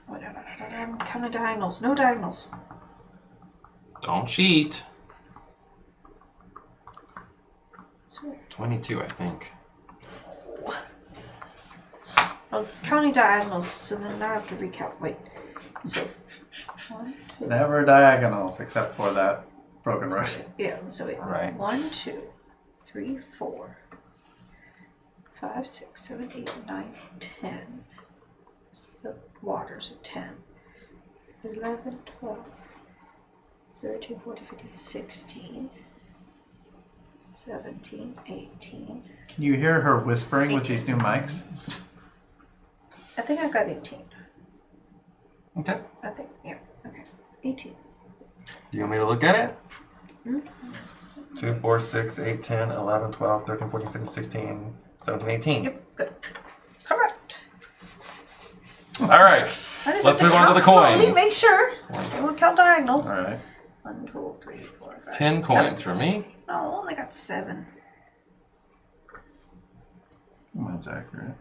Wait, no, I'm counting diagonals. No diagonals. Don't cheat. Sorry. 22, I think. I was counting diagonals, so then now I have to recount. Wait. So, 1, 2. Never diagonals except for that broken road. Yeah, so wait. Right. 1, 2, 3, 4, 5, 6, 7, 8, 9, 10. It's the water, so 10. 11, 12, 13, 14, 15, 16, 17, 18. Can you hear her whispering with these new mics? I think I got 18. Okay. I think, yeah. Okay. 18. Do you want me to look at it? Hmm? 2, 4, 6, 8, 10, 11, 12, 13, 14, 15, 16, 17, 18. Yep, good. Correct. All right. I just Let's have move on to the count slowly, coins. Make sure. We'll count diagonals. All right. 1, 2, 3, 4, 5, 10 6, coins 7. for me. No, I only got 7. That's accurate.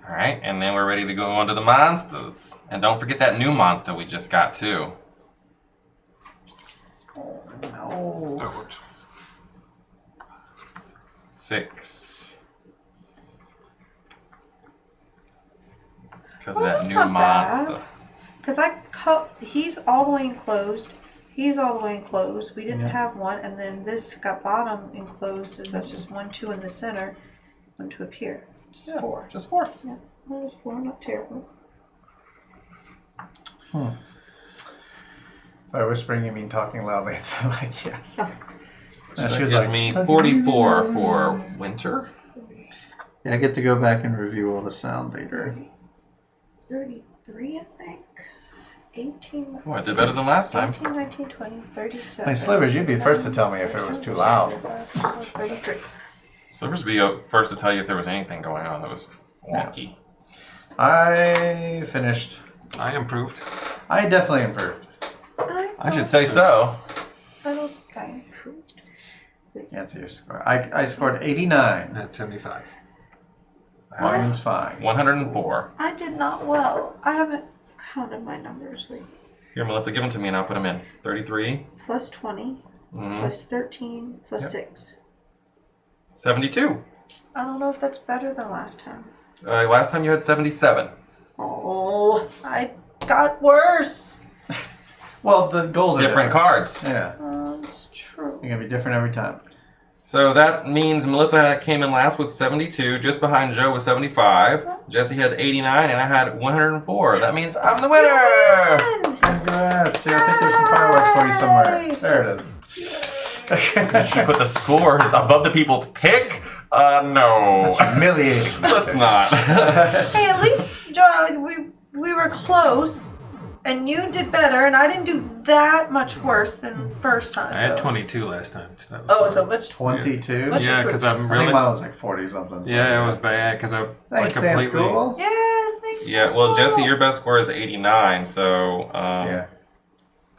All right, and then we're ready to go on to the monsters. And don't forget that new monster we just got too. Oh, no. Oh, 6. Because of Well, that that's new not bad. monster. Because he's all the way enclosed. He's all the way enclosed. We didn't have one, and then this got bottom enclosed, so that's just 1, 2 in the center, 1, 2 up here. Just 4. Just 4. Yeah, that was 4, not terrible. By whispering, you mean talking loudly into the mic, yes. Oh. So And that she was gives like, me 44 for winter. Yeah, I get to go back and review all the sound later. 33, I think. 18. Oh, I did better than last time. 18, 19, 20, 37. Hey, Slivers, you'd be first to tell me if it was too loud. 33. Silver's be first to tell you if there was anything going on that was wonky. I finished. I improved. I definitely improved. I should say so. I don't think I improved. Can't see your score. I scored 89. At 75. Volume's fine. 104. I did not well. I haven't counted my numbers. Wait. Here, Melissa, give them to me and I'll put them in. 33. Plus 20, plus 13, plus 6. 72. I don't know if that's better than last time. Last time you had 77. Oh, I got worse. Well, the goals are Different cards. Yeah, That's true. they're gonna be different every time. So that means Melissa came in last with 72, just behind Joe with 75. Jesse had 89, and I had 104. That means I'm the winner! Congrats! Yeah, I think there's some fireworks for you somewhere. There it is. You should put the scores above the people's pick? No. That's humiliating. Let's not. Hey, at least, Joe, we were close, and you did better, and I didn't do that much worse than first time. I had so- 22 last time. So that was Oh, fine. so much. 22. Much Yeah, because I'm I really. think mine was like 40 something. Yeah, it was bad because I like Thanks, Dan completely. School. Yes, thanks. Yeah, well, Jesse, your best score is 89, so Yeah,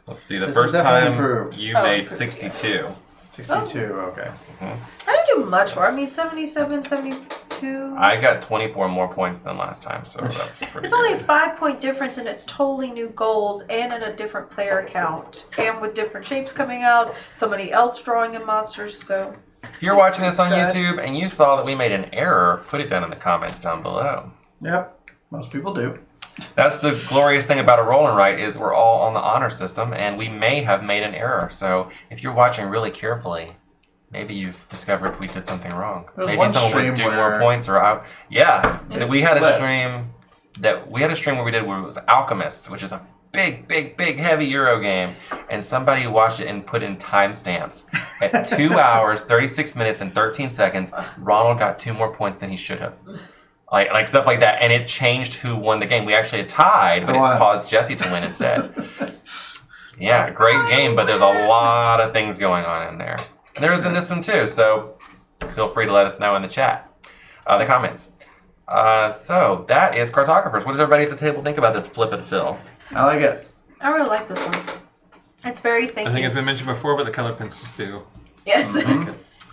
let's see. The This first is definitely time improved. you Oh, made improved, 62. 62. Okay. I didn't do much more. I mean, 77, 72. I got 24 more points than last time, so that's pretty It's only a good. 5-point difference, and it's totally new goals and in a different player count, and with different shapes coming out. Somebody else drawing in monsters. So If you're watching this on Good. YouTube and you saw that we made an error, put it down in the comments down below. Yep. Most people do. That's the glorious thing about a roll and write is we're all on the honor system, and we may have made an error. So if you're watching really carefully, maybe you've discovered we did something wrong. There was Maybe one someone was stream due more where- points or out. Yeah, we had a Flipped. stream where we did where it was Alchemists, which is a big heavy Euro game, and somebody watched it and put in timestamps at 2 hours, 36 minutes, and 13 seconds. Ronald got 2 more points than he should have. Like stuff like that, and it changed who won the game. We actually had tied, but it Wow. caused Jesse to win instead. Yeah, great game, but there's a lot of things going on in there. And there is in this one too, so feel free to let us know in the chat, the comments. So that is Cartographers. What does everybody at the table think about this flip and fill? I like it. I really like this one. It's very thinky. I think it's been mentioned before, but the color pencils do Yes.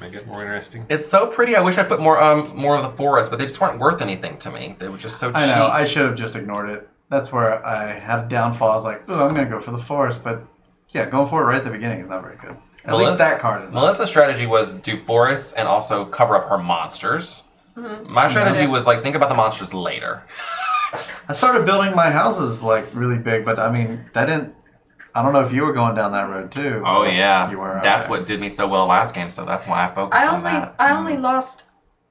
make it more interesting. It's so pretty. I wish I put more of the forest, but they just weren't worth anything to me. They were just so cheap. I know. I should have just ignored it. That's where I had a downfall. I was like, oh, I'm going to go for the forest. But yeah, going for it right at the beginning is not very good. At least that card is not. Melissa's strategy was do forests and also cover up her monsters. My strategy was like think about the monsters later. I started building my houses like really big, but I mean that didn't. I don't know if you were going down that road too. Oh yeah, you were. That's what did me so well last game, so that's why I focused on that. I only lost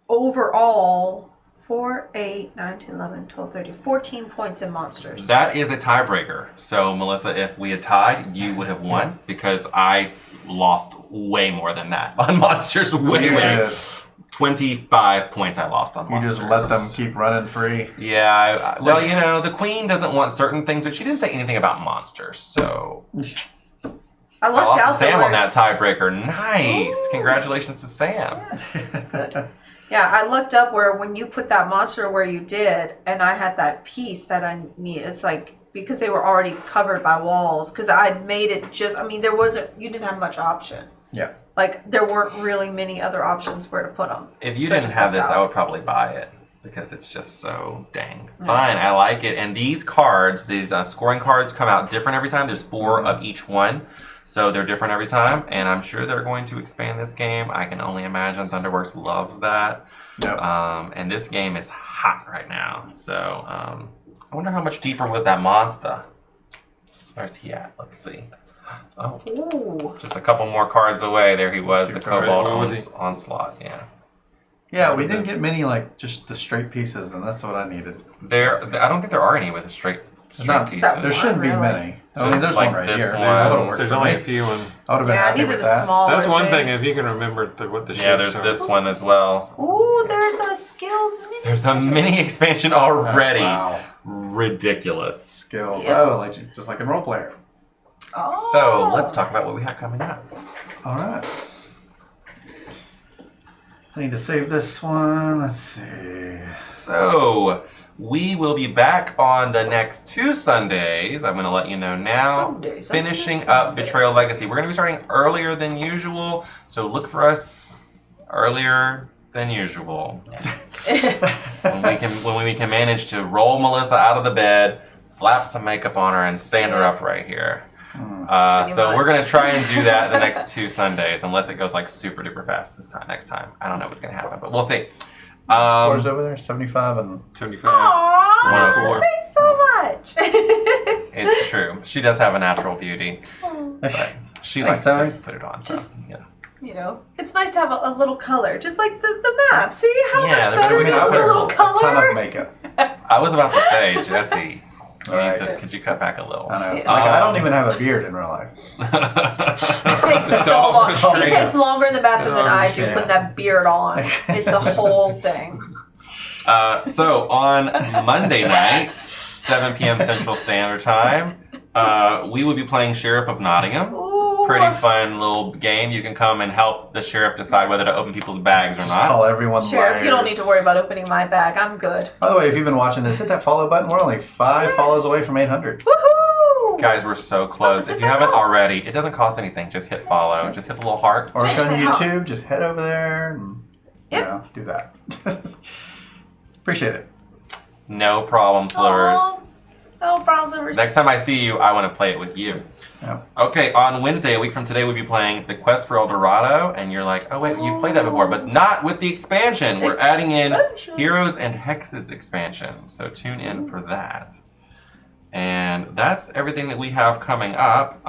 overall 4, 8, 9, 10, 11, 12, 13, 14 points in monsters. That is a tiebreaker. So Melissa, if we had tied, you would have won because I lost way more than that on monsters. Way. 25 points I lost on monsters. You just let them keep running free. Yeah, well, you know, the queen doesn't want certain things, but she didn't say anything about monsters, so... I lucked lost out to Sam somewhere. on that tiebreaker. Nice! Ooh. Congratulations to Sam. Yes, good. Yeah, I looked up where when you put that monster where you did, and I had that piece that I need. It's like, because they were already covered by walls, because I made it just, I mean, you didn't have much option. Yeah. Like, there weren't really many other options where to put them. If you didn't have this, I would probably buy it because it's just so dang fine. I like it. And these cards, these scoring cards come out different every time. There's 4 of each one. So they're different every time. And I'm sure they're going to expand this game. I can only imagine Thunderworks loves that. Yep. And this game is hot right now. So I wonder how much deeper was that monster. Where's he at? Let's see. Oh, Ooh. just a couple more cards away. There he was, the Kobold Where was he? Onslaught. Yeah. Yeah, we didn't get many like just the straight pieces, and that's what I needed. I don't think there are any with straight Not, pieces. there shouldn't be Really? many. I mean, Just there's like one right this here. one. That would've worked There's for only me. a few ones. I would have been Yeah, I happy needed with a that. smaller That's one thing. thing, if you can remember what the Yeah, there's shapes this are. one as well. Ooh, there's a skills mini. There's a mini expansion already. Wow. Ridiculous. Skills. Yep. Oh, like just like a role player. Oh. So let's talk about what we have coming up. All right. I need to save this one. Let's see. So we will be back on the next 2 Sundays. I'm going to let you know now. Sunday, Finishing Sunday. up Betrayal Legacy. We're going to be starting earlier than usual. So look for us earlier than usual. when we can manage to roll Melissa out of the bed, slap some makeup on her, and stand her up right here. So we're gonna try and do that the next 2 Sundays, unless it goes like super duper fast next time. I don't know what's gonna happen, but we'll see. Scores over there, 75 and 75. Aww, 104. thanks so much. It's true. She does have a natural beauty, but she Thanks, likes Tommy. to put it on. So, yeah. You know, it's nice to have a little color, just like the map. See how Yeah, much they're better very it is with a little colorful. a ton of color? makeup. I was about to say, Jesse, you Alright. need to, could you cut back a little? I know. Yeah. Like, I don't even have a beard in real life. It takes so long. It takes longer in the bathroom than I do shit. putting that beard on. It's a whole thing. So on Monday night, 7 p.m. Central Standard Time, we will be playing Sheriff of Nottingham. Ooh. Pretty fun little game. You can come and help the sheriff decide whether to open people's bags or Just not. call everyone Sheriff, liars. you don't need to worry about opening my bag. I'm good. By the way, if you've been watching this, hit that follow button. We're only 5 follows away from 800. Woohoo! Guys, we're so close. If you haven't already, it doesn't cost anything. Just hit follow. Just hit the little heart. Or if you're on Smash that YouTube, just head over there and do that. Appreciate it. No problem, Slivers. Aw. No browsers. Next time I see you, I want to play it with you. Yeah. Okay, on Wednesday, a week from today, we'll be playing The Quest for El Dorado, and you're like, oh wait, you've played that before, but not with the expansion. We're adding in Expansion. Heroes and Hexes expansion, so tune in for that. And that's everything that we have coming up.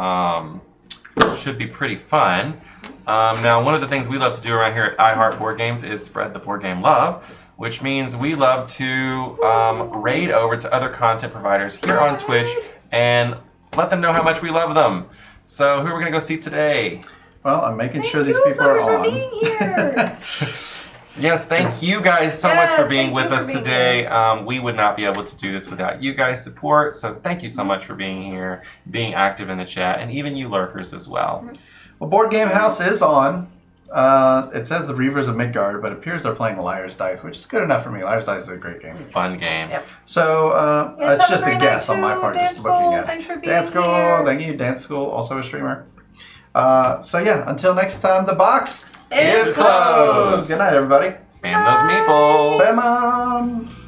Should be pretty fun. Now, one of the things we love to do around here at iHeart Board Games is spread the board game love, which means we love to raid over to other content providers here on Twitch and let them know how much we love them. So who are we going to go see today? Well, I'm making sure Thank these you, people are Summers, for on. being here. Yes, thank you guys so much for Yes, being thank with you for us being today. We would not be able to do this without you guys' support, so thank you so much for being here, being active in the chat, and even you lurkers as well. Well, Board Game House is on. It says the Reavers of Midgard, but it appears they're playing Liar's Dice, which is good enough for me. Liar's Dice is a great game. Fun game. Yep. So Yes, it's have a just a great guess night on my too. part, Dance just looking School, at thanks for it. being Dance School, here. thank you. Dance School, also a streamer. So yeah, until next time, the box Is closed. Good night, everybody. Spam those meeples. Spam 'em.